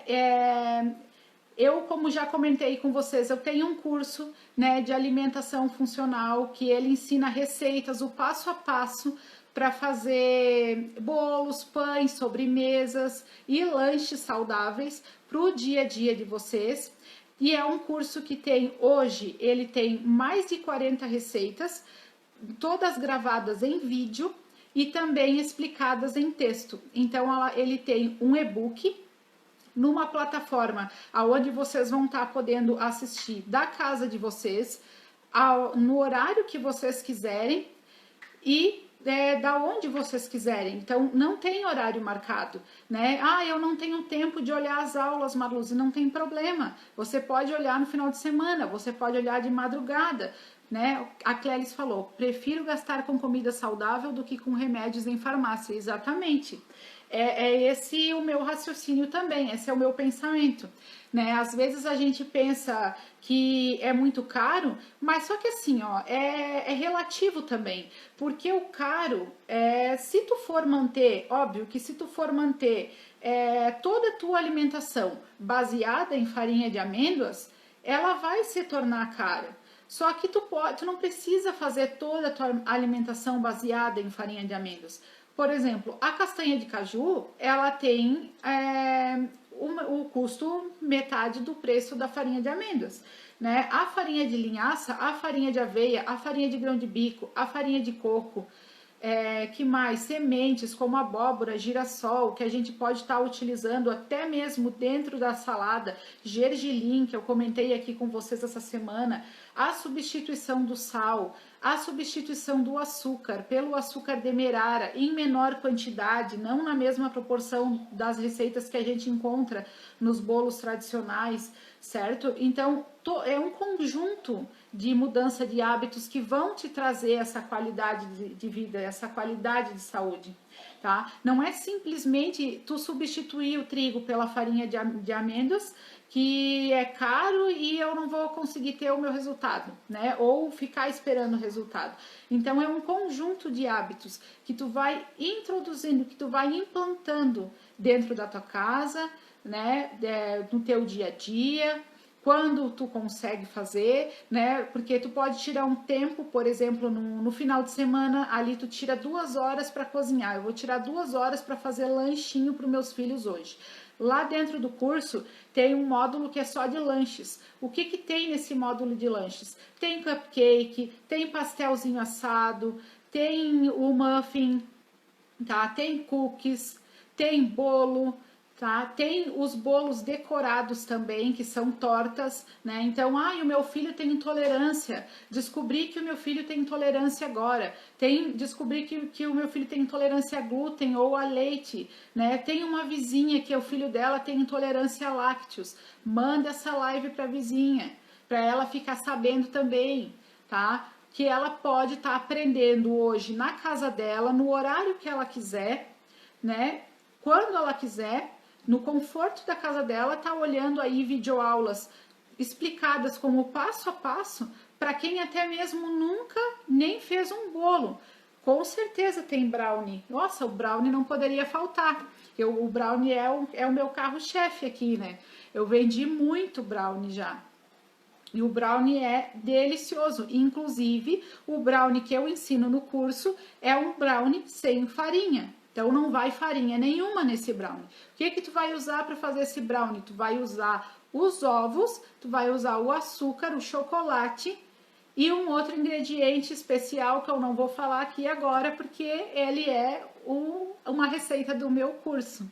Eu, como já comentei com vocês, eu tenho um curso, né, de alimentação funcional que ele ensina receitas, o passo a passo para fazer bolos, pães, sobremesas e lanches saudáveis para o dia a dia de vocês. E é um curso que tem hoje, ele tem mais de 40 receitas, todas gravadas em vídeo e também explicadas em texto. Então ele tem um e-book numa plataforma aonde vocês vão estar podendo assistir da casa de vocês, no horário que vocês quiserem e da onde vocês quiserem. Então, não tem horário marcado, né? Ah, eu não tenho tempo de olhar as aulas, Marluze, não tem problema. Você pode olhar no final de semana, você pode olhar de madrugada, né? A Clélis falou, prefiro gastar com comida saudável do que com remédios em farmácia. Exatamente. É esse o meu raciocínio também, esse é o meu pensamento, né? Às vezes a gente pensa que é muito caro, mas só que assim, ó, é relativo também, porque o caro, se tu for manter, óbvio que se tu for manter toda a tua alimentação baseada em farinha de amêndoas, ela vai se tornar cara. Só que tu não precisa fazer toda a tua alimentação baseada em farinha de amêndoas. Por exemplo, a castanha de caju, ela tem o custo metade do preço da farinha de amêndoas, né? A farinha de linhaça, a farinha de aveia, a farinha de grão de bico, a farinha de coco, que mais? Sementes como abóbora, girassol, que a gente pode estar utilizando até mesmo dentro da salada, gergelim, que eu comentei aqui com vocês essa semana, a substituição do sal, a substituição do açúcar pelo açúcar demerara em menor quantidade, não na mesma proporção das receitas que a gente encontra nos bolos tradicionais, certo? Então, é um conjunto de mudança de hábitos que vão te trazer essa qualidade de vida, essa qualidade de saúde, tá? Não é simplesmente tu substituir o trigo pela farinha de amêndoas, que é caro e eu não vou conseguir ter o meu resultado, né? Ou ficar esperando o resultado. Então é um conjunto de hábitos que tu vai introduzindo, que tu vai implantando dentro da tua casa, né? No teu dia a dia, quando tu consegue fazer, né? Porque tu pode tirar um tempo, por exemplo, no final de semana, ali tu tira 2 horas para cozinhar. Eu vou tirar 2 horas para fazer lanchinho para os meus filhos hoje. Lá dentro do curso tem um módulo que é só de lanches. O que que tem nesse módulo de lanches? Tem cupcake, tem pastelzinho assado, tem o muffin, tá? Tem cookies, tem bolo, tá? Tem os bolos decorados também, que são tortas, né? Então, o meu filho tem intolerância. Descobri que o meu filho tem intolerância agora. Descobri que o meu filho tem intolerância a glúten ou a leite, né? Tem uma vizinha que o filho dela tem intolerância a lácteos. Manda essa live para a vizinha, para ela ficar sabendo também, tá? Que ela pode estar aprendendo hoje na casa dela, no horário que ela quiser, né? Quando ela quiser, no conforto da casa dela, tá olhando aí videoaulas explicadas como passo a passo para quem até mesmo nunca nem fez um bolo. Com certeza tem brownie. Nossa, o brownie não poderia faltar. O brownie é o meu carro-chefe aqui, né? Eu vendi muito brownie já. E o brownie é delicioso. Inclusive, o brownie que eu ensino no curso é um brownie sem farinha. Então, não vai farinha nenhuma nesse brownie. O que que tu vai usar para fazer esse brownie? Tu vai usar os ovos, tu vai usar o açúcar, o chocolate E um outro ingrediente especial que eu não vou falar aqui agora, porque ele é uma receita do meu curso,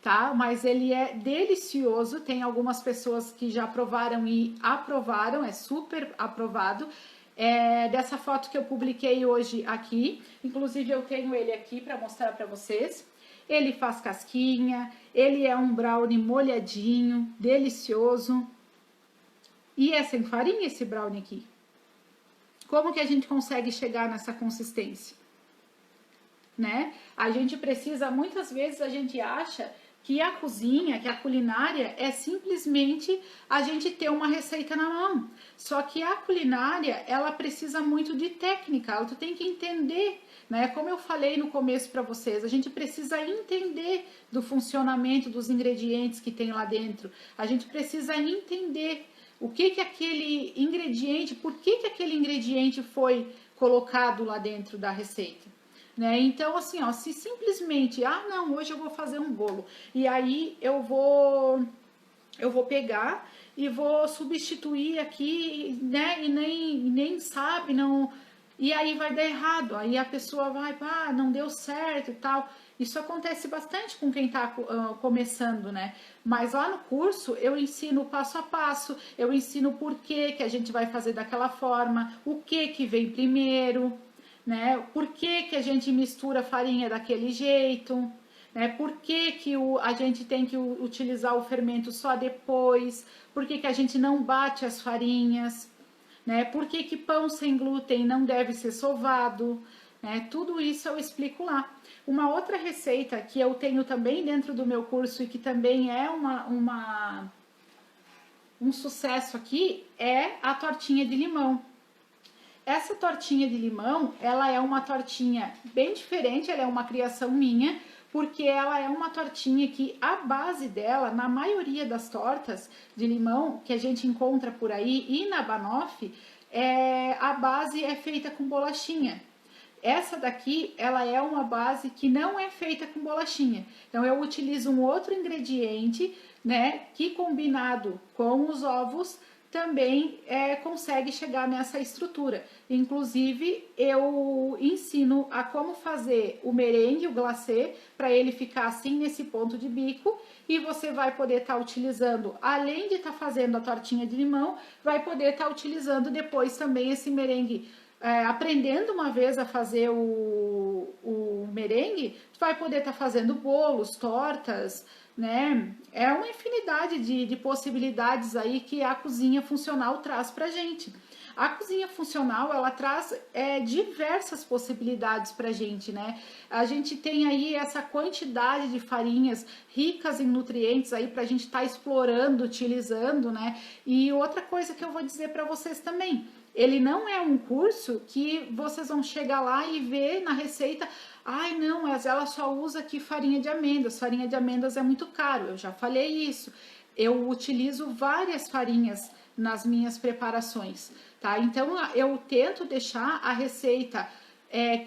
tá? Mas ele é delicioso. Tem algumas pessoas que já provaram e aprovaram, é super aprovado. É dessa foto que eu publiquei hoje aqui, inclusive eu tenho ele aqui para mostrar para vocês. Ele faz casquinha, ele é um brownie molhadinho, delicioso. E é sem farinha esse brownie aqui. Como que a gente consegue chegar nessa consistência? Né? A gente precisa, muitas vezes a gente acha que a cozinha, que a culinária é simplesmente a gente ter uma receita na mão. Só que a culinária, ela precisa muito de técnica, tu tem que entender, né? Como eu falei no começo para vocês, a gente precisa entender do funcionamento dos ingredientes que tem lá dentro. A gente precisa entender o que aquele ingrediente, por que aquele ingrediente foi colocado lá dentro da receita. Né? Então, assim, ó, se simplesmente, não, hoje eu vou fazer um bolo, e aí eu vou pegar e vou substituir aqui, né, e nem sabe, não, e aí vai dar errado, aí a pessoa vai, não deu certo e tal. Isso acontece bastante com quem está começando, né? Mas lá no curso eu ensino passo a passo, eu ensino por que a gente vai fazer daquela forma, o que vem primeiro, né? Por que a gente mistura farinha daquele jeito, né? Por que a gente tem que utilizar o fermento só depois? Por que a gente não bate as farinhas? Né? Por que pão sem glúten não deve ser sovado? Né? Tudo isso eu explico lá. Uma outra receita que eu tenho também dentro do meu curso e que também é um sucesso aqui é a tortinha de limão. Essa tortinha de limão, ela é uma tortinha bem diferente, ela é uma criação minha, porque ela é uma tortinha que a base dela, na maioria das tortas de limão que a gente encontra por aí e na Banoff, a base é feita com bolachinha. Essa daqui, ela é uma base que não é feita com bolachinha. Então, eu utilizo um outro ingrediente, né, que combinado com os ovos, também consegue chegar nessa estrutura. Inclusive, eu ensino a como fazer o merengue, o glacê, para ele ficar assim nesse ponto de bico. E você vai poder estar utilizando, além de estar fazendo a tortinha de limão, vai poder estar utilizando depois também esse merengue. Aprendendo uma vez a fazer o merengue, tu vai poder estar fazendo bolos, tortas, né? É uma infinidade de possibilidades aí que a cozinha funcional traz pra gente. A cozinha funcional, ela traz diversas possibilidades pra gente, né? A gente tem aí essa quantidade de farinhas ricas em nutrientes aí pra gente estar explorando, utilizando, né? E outra coisa que eu vou dizer pra vocês também, ele não é um curso que vocês vão chegar lá e ver na receita, não, mas ela só usa aqui farinha de amêndoas é muito caro, eu já falei isso. Eu utilizo várias farinhas nas minhas preparações, tá? Então, eu tento deixar a receita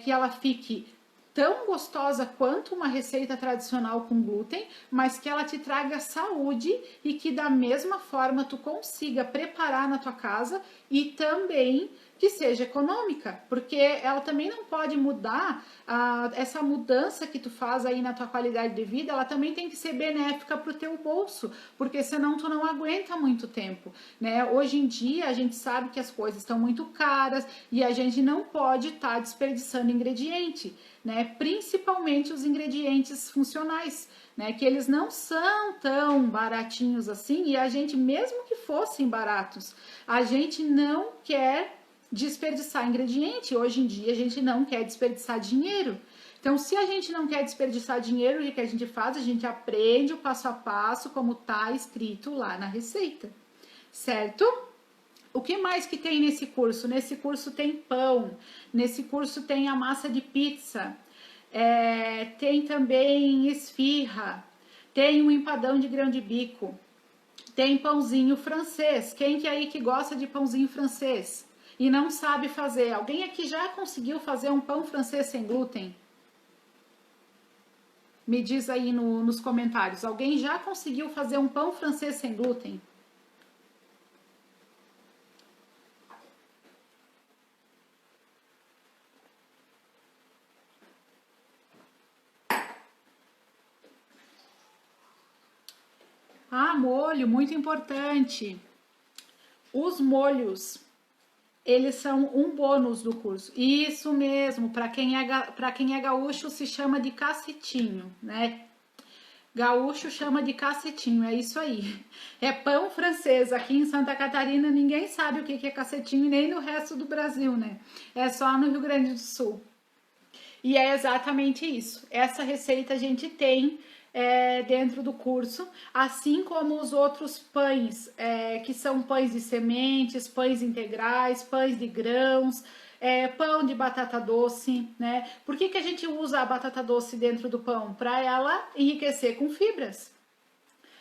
que ela fique tão gostosa quanto uma receita tradicional com glúten, mas que ela te traga saúde e que da mesma forma tu consiga preparar na tua casa e também que seja econômica, porque ela também não pode mudar, essa mudança que tu faz aí na tua qualidade de vida, ela também tem que ser benéfica para o teu bolso, porque senão tu não aguenta muito tempo, né? Hoje em dia a gente sabe que as coisas estão muito caras e a gente não pode estar desperdiçando ingrediente, né? Principalmente os ingredientes funcionais, né? Que eles não são tão baratinhos assim e a gente, mesmo que fossem baratos, a gente não quer desperdiçar ingrediente. Hoje em dia a gente não quer desperdiçar dinheiro. Então, se a gente não quer desperdiçar dinheiro, o que a gente faz? A gente aprende o passo a passo como está escrito lá na receita, certo? O que mais que tem nesse curso? Nesse curso tem pão, nesse curso tem a massa de pizza, tem também esfirra, tem um empadão de grão de bico, tem pãozinho francês. Quem que é aí que gosta de pãozinho francês e não sabe fazer? Alguém aqui já conseguiu fazer um pão francês sem glúten? Me diz aí nos comentários. Alguém já conseguiu fazer um pão francês sem glúten? Ah, molho, muito importante. Os molhos, eles são um bônus do curso. Isso mesmo, para quem é gaúcho se chama de cacetinho, né? Gaúcho chama de cacetinho, é isso aí. É pão francês. Aqui em Santa Catarina ninguém sabe o que é cacetinho, nem no resto do Brasil, né? É só no Rio Grande do Sul. E é exatamente isso. Essa receita a gente tem dentro do curso, assim como os outros pães, que são pães de sementes, pães integrais, pães de grãos, pão de batata doce, né? Por que a gente usa a batata doce dentro do pão? Para ela enriquecer com fibras.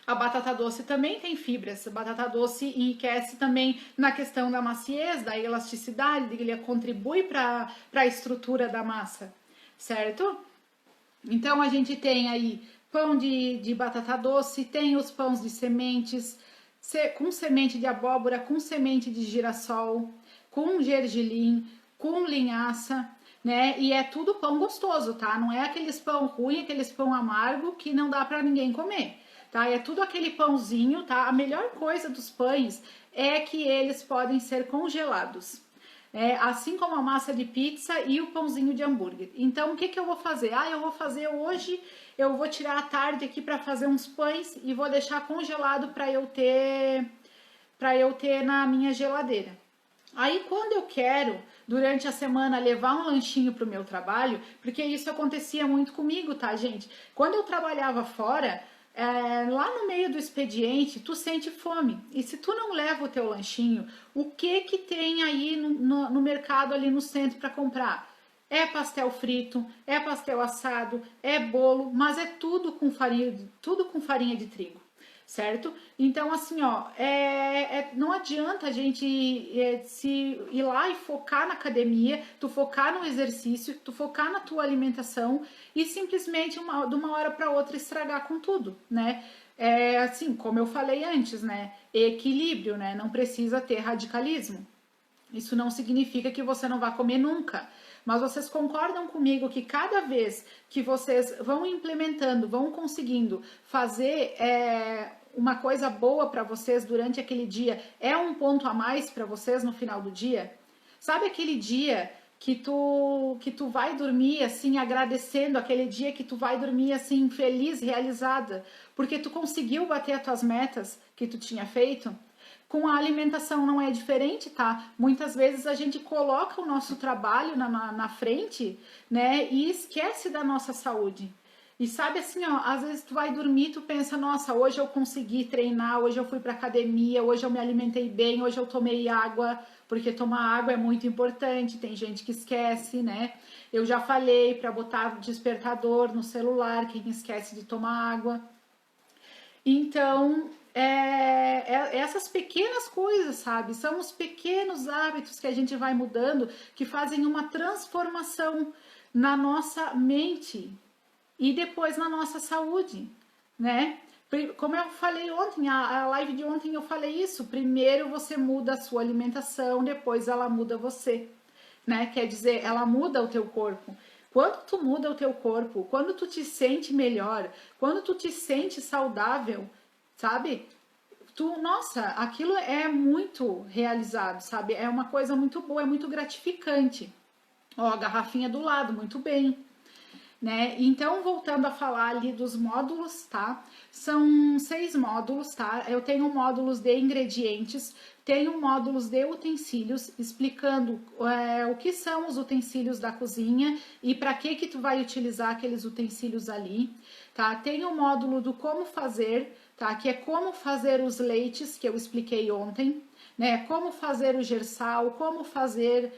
A batata doce também tem fibras. A batata doce enriquece também na questão da maciez, da elasticidade, ele contribui para a estrutura da massa, certo? Então a gente tem aí pão de batata doce, tem os pães de sementes, com semente de abóbora, com semente de girassol, com gergelim, com linhaça, né? E é tudo pão gostoso, tá? Não é aqueles pão ruim, aqueles pão amargo que não dá para ninguém comer, tá? É tudo aquele pãozinho, tá? A melhor coisa dos pães é que eles podem ser congelados. Assim como a massa de pizza e o pãozinho de hambúrguer. Então, o que eu vou fazer? Eu vou fazer hoje, eu vou tirar a tarde aqui para fazer uns pães e vou deixar congelado para eu ter na minha geladeira. Aí, quando eu quero, durante a semana, levar um lanchinho para o meu trabalho, porque isso acontecia muito comigo, tá, gente? Quando eu trabalhava fora, lá no meio do expediente, tu sente fome. E se tu não leva o teu lanchinho, o que tem aí no mercado, ali no centro, para comprar? É pastel frito, é pastel assado, é bolo, mas é tudo com farinha de trigo, certo? Então, assim, ó, não adianta a gente se ir lá e focar na academia, tu focar no exercício, tu focar na tua alimentação e simplesmente de uma hora para outra estragar com tudo, né? Assim, como eu falei antes, né? Equilíbrio, né? Não precisa ter radicalismo. Isso não significa que você não vai comer nunca. Mas vocês concordam comigo que cada vez que vocês vão implementando, vão conseguindo fazer uma coisa boa para vocês durante aquele dia, é um ponto a mais para vocês no final do dia? Sabe aquele dia que tu vai dormir assim agradecendo, aquele dia que tu vai dormir assim feliz, realizada, porque tu conseguiu bater as tuas metas que tu tinha feito? Com a alimentação não é diferente, tá? Muitas vezes a gente coloca o nosso trabalho na frente, né? E esquece da nossa saúde. E sabe assim, ó, às vezes tu vai dormir, tu pensa, nossa, hoje eu consegui treinar, hoje eu fui pra academia, hoje eu me alimentei bem, hoje eu tomei água, porque tomar água é muito importante, tem gente que esquece, né? Eu já falei para botar despertador no celular, quem esquece de tomar água. Então, essas pequenas coisas, sabe? São os pequenos hábitos que a gente vai mudando que fazem uma transformação na nossa mente e depois na nossa saúde, né? Como eu falei ontem, a live de ontem eu falei isso. Primeiro você muda a sua alimentação, depois ela muda você, né? Quer dizer, ela muda o teu corpo. Quando tu muda o teu corpo, quando tu te sente melhor, quando tu te sente saudável, sabe? Nossa, aquilo é muito realizado, sabe? É uma coisa muito boa, é muito gratificante. Ó, a garrafinha do lado, muito bem, né? Então, voltando a falar ali dos módulos, tá? São 6 módulos, tá? Eu tenho módulos de ingredientes, tenho módulos de utensílios, explicando o que são os utensílios da cozinha e para que tu vai utilizar aqueles utensílios ali, tá? Tem o módulo do como fazer, tá? Que é como fazer os leites, que eu expliquei ontem, né? Como fazer o gersal, como fazer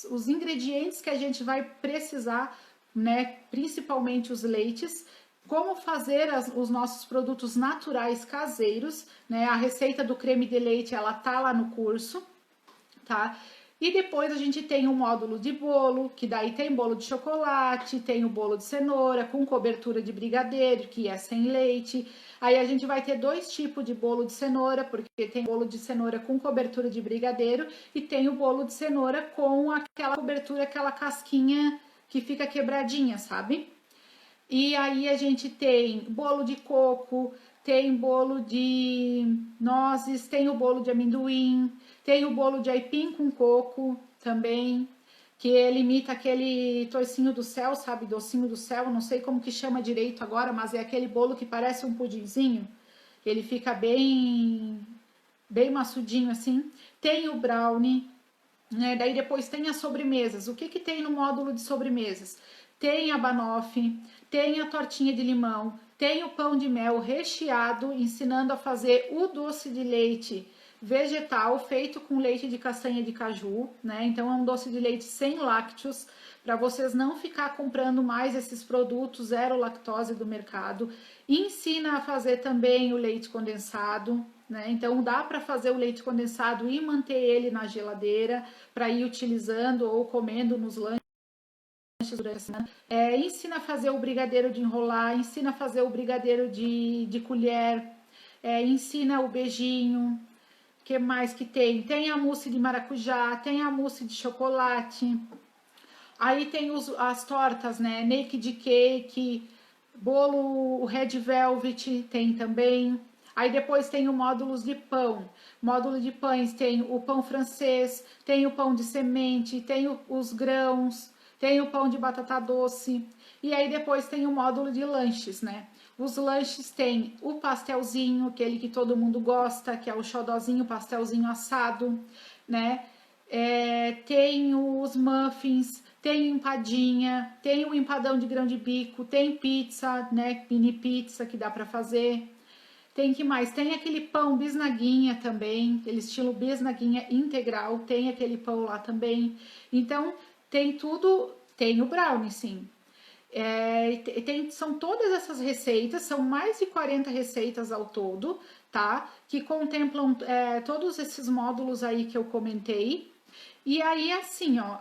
os ingredientes que a gente vai precisar, né? Principalmente os leites, como fazer os nossos produtos naturais caseiros, né? A receita do creme de leite, ela tá lá no curso, tá? E depois a gente tem um módulo de bolo, que daí tem bolo de chocolate, tem o bolo de cenoura com cobertura de brigadeiro, que é sem leite. Aí a gente vai ter 2 tipos de bolo de cenoura, porque tem bolo de cenoura com cobertura de brigadeiro e tem o bolo de cenoura com aquela cobertura, aquela casquinha que fica quebradinha, sabe? E aí a gente tem bolo de coco, tem bolo de nozes, tem o bolo de amendoim, tem o bolo de aipim com coco também, que ele imita aquele toicinho do céu, sabe? Docinho do céu, não sei como que chama direito agora, mas é aquele bolo que parece um pudinzinho. Ele fica bem maçudinho assim. Tem o brownie, né? Daí depois tem as sobremesas. O que que tem no módulo de sobremesas? Tem a banoffee, tem a tortinha de limão, tem o pão de mel recheado, ensinando a fazer o doce de leite vegetal feito com leite de castanha de caju, né? Então é um doce de leite sem lácteos, para vocês não ficar comprando mais esses produtos zero lactose do mercado. Ensina a fazer também o leite condensado, né? Então dá para fazer o leite condensado e manter ele na geladeira para ir utilizando ou comendo nos lanches durante a semana. Ensina a fazer o brigadeiro de enrolar, ensina a fazer o brigadeiro de colher, ensina o beijinho. O que mais que tem? Tem a mousse de maracujá, tem a mousse de chocolate. Aí tem as tortas, né? Naked cake, bolo red velvet tem também. Aí depois tem o módulos de pão. Módulo de pães tem o pão francês, tem o pão de semente, tem os grãos, tem o pão de batata doce. E aí depois tem o módulo de lanches, né? Os lanches tem o pastelzinho, aquele que todo mundo gosta, que é o xodozinho, pastelzinho assado, né? Tem os muffins, tem empadinha, tem o empadão de grão de bico, tem pizza, né? Mini pizza que dá para fazer. Tem que mais? Tem aquele pão bisnaguinha também, aquele estilo bisnaguinha integral, tem aquele pão lá também. Então, tem tudo, tem o brownie, sim. São todas essas receitas, são mais de 40 receitas ao todo, tá? Que contemplam todos esses módulos aí que eu comentei. E aí, assim, ó,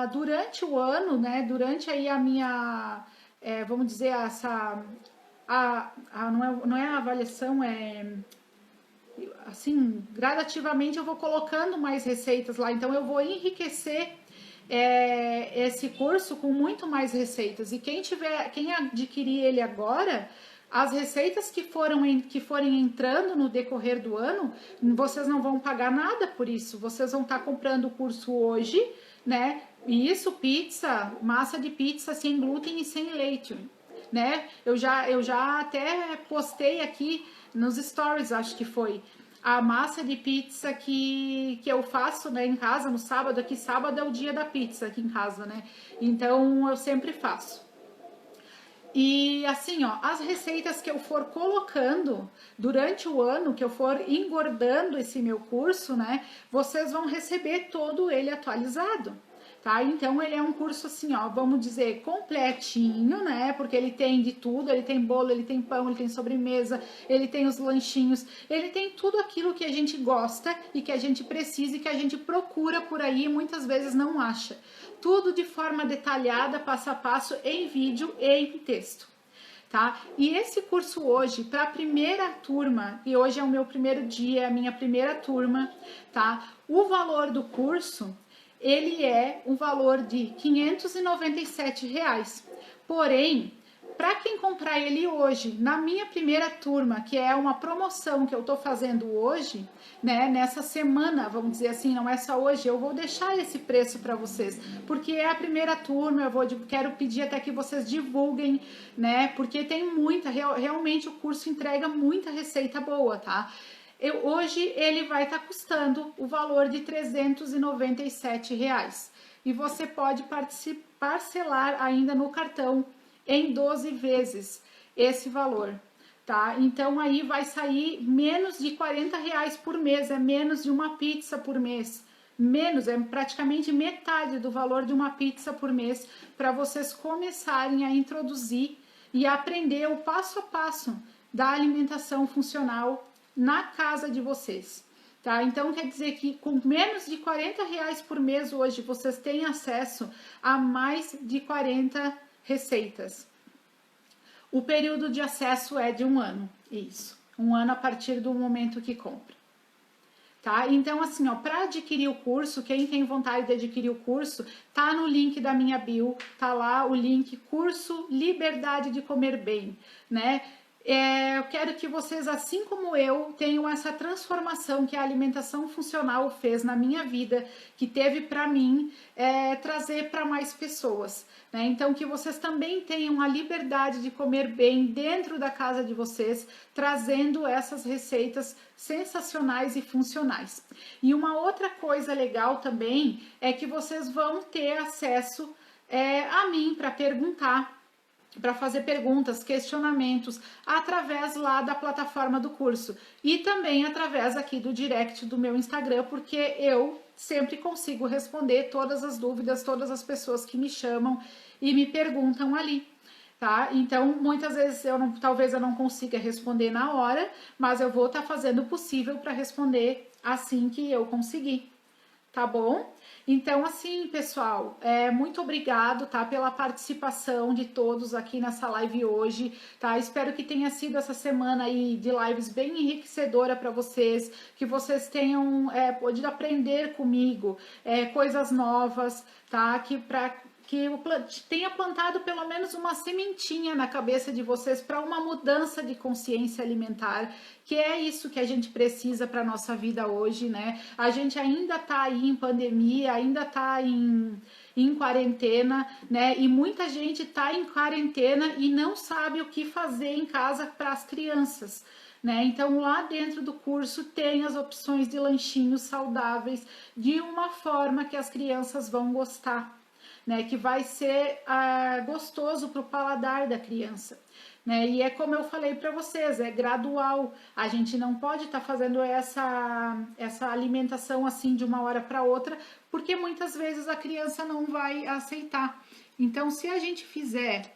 durante o ano, né, durante aí a minha, vamos dizer, não é a avaliação, assim, gradativamente eu vou colocando mais receitas lá, então eu vou enriquecer esse curso com muito mais receitas. E quem adquirir ele agora, as receitas que forem entrando no decorrer do ano, vocês não vão pagar nada por isso. Vocês vão estar comprando o curso hoje, né? E isso, pizza, massa de pizza sem glúten e sem leite, né? Eu já até postei aqui nos stories, acho que foi, a massa de pizza que eu faço, né, em casa no sábado. Aqui sábado é o dia da pizza aqui em casa, né? Então eu sempre faço. E assim, ó, as receitas que eu for colocando durante o ano, que eu for engordando esse meu curso, né, vocês vão receber todo ele atualizado. Tá? Então ele é um curso assim, ó, vamos dizer, completinho, né? Porque ele tem de tudo, ele tem bolo, ele tem pão, ele tem sobremesa, ele tem os lanchinhos, ele tem tudo aquilo que a gente gosta e que a gente precisa e que a gente procura por aí e muitas vezes não acha. Tudo de forma detalhada, passo a passo, em vídeo e em texto. Tá? E esse curso hoje, para a primeira turma, e hoje é o meu primeiro dia, a minha primeira turma, tá? O valor do curso, ele é um valor de R$ 597. Porém, para quem comprar ele hoje, na minha primeira turma, que é uma promoção que eu tô fazendo hoje, né, nessa semana, vamos dizer assim, não é só hoje, eu vou deixar esse preço para vocês, porque é a primeira turma, quero pedir até que vocês divulguem, né, porque tem realmente o curso entrega muita receita boa, tá? Hoje ele vai estar custando o valor de R$ 397. E você pode parcelar ainda no cartão em 12 vezes esse valor, tá? Então aí vai sair menos de R$ 40 por mês, é menos de uma pizza por mês. Menos, é praticamente metade do valor de uma pizza por mês para vocês começarem a introduzir e aprender o passo a passo da alimentação funcional na casa de vocês, tá? Então quer dizer que com menos de R$ 40 por mês hoje vocês têm acesso a mais de 40 receitas. O período de acesso é de um ano, isso, um ano a partir do momento que compra. tá? Então, assim, ó, para adquirir o curso, quem tem vontade de adquirir o curso, tá no link da minha bio, tá lá o link Curso Liberdade de Comer Bem, né? Eu quero que vocês, assim como eu, tenham essa transformação que a alimentação funcional fez na minha vida, que teve para mim trazer para mais pessoas, né? Então, que vocês também tenham a liberdade de comer bem dentro da casa de vocês, trazendo essas receitas sensacionais e funcionais. E uma outra coisa legal também é que vocês vão ter acesso a mim para perguntar, para fazer perguntas, questionamentos através lá da plataforma do curso e também através aqui do direct do meu Instagram, porque eu sempre consigo responder todas as dúvidas, todas as pessoas que me chamam e me perguntam ali. Tá? Então, muitas vezes talvez eu não consiga responder na hora, mas eu vou estar fazendo o possível para responder assim que eu conseguir, tá bom? Então, assim, pessoal, muito obrigado, tá, pela participação de todos aqui nessa live hoje, tá? Espero que tenha sido essa semana aí de lives bem enriquecedora para vocês, que vocês tenham podido aprender comigo coisas novas, tá? Que eu tenha plantado pelo menos uma sementinha na cabeça de vocês para uma mudança de consciência alimentar, que é isso que a gente precisa para nossa vida hoje, né? A gente ainda tá aí em pandemia, ainda tá em quarentena, né? E muita gente tá em quarentena e não sabe o que fazer em casa para as crianças. Né? Então, lá dentro do curso tem as opções de lanchinhos saudáveis de uma forma que as crianças vão gostar, né? Que vai ser gostoso para o paladar da criança. Né? E é como eu falei para vocês, é gradual. A gente não pode estar fazendo essa alimentação assim de uma hora para outra, porque muitas vezes a criança não vai aceitar. Então, se a gente fizer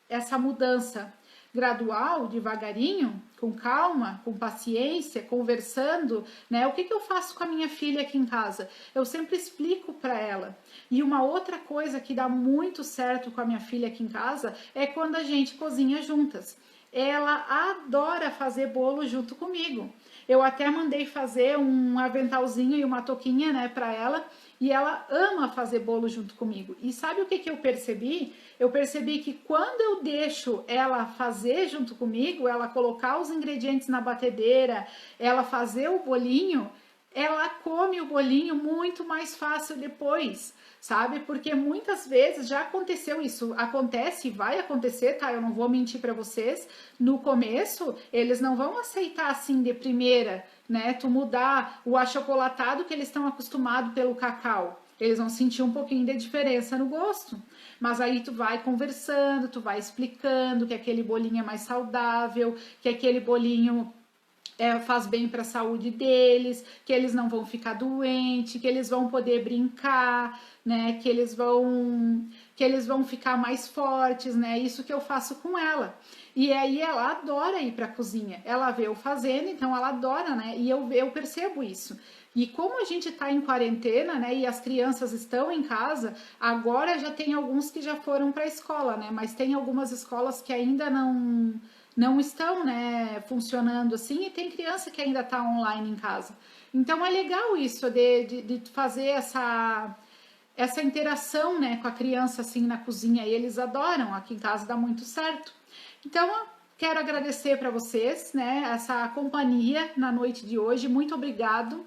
essa mudança gradual, devagarinho, com calma, com paciência, conversando, né? O que eu faço com a minha filha aqui em casa? Eu sempre explico para ela. E uma outra coisa que dá muito certo com a minha filha aqui em casa é quando a gente cozinha juntas. Ela adora fazer bolo junto comigo. Eu até mandei fazer um aventalzinho e uma touquinha, né, para ela, e ela ama fazer bolo junto comigo. E sabe o que eu percebi? Eu percebi que quando eu deixo ela fazer junto comigo, ela colocar os ingredientes na batedeira, ela fazer o bolinho, ela come o bolinho muito mais fácil depois, sabe? Porque muitas vezes já aconteceu isso, acontece e vai acontecer, tá? Eu não vou mentir para vocês. No começo, eles não vão aceitar assim de primeira, né? Tu mudar o achocolatado que eles estão acostumados pelo cacau. Eles vão sentir um pouquinho de diferença no gosto. Mas aí tu vai conversando, tu vai explicando que aquele bolinho é mais saudável, que aquele bolinho faz bem para a saúde deles, que eles não vão ficar doentes, que eles vão poder brincar, né? Que eles vão ficar mais fortes, né? Isso que eu faço com ela. E aí ela adora ir para a cozinha. Ela vê eu fazendo, então ela adora, né? E eu percebo isso. E como a gente está em quarentena, né? E as crianças estão em casa, agora já tem alguns que já foram para a escola, né? Mas tem algumas escolas que ainda não estão, né, funcionando assim, e tem criança que ainda está online em casa. Então é legal isso de fazer essa interação, né, com a criança assim na cozinha, e eles adoram. Aqui em casa dá muito certo. Então quero agradecer para vocês, né, essa companhia na noite de hoje. Muito obrigado.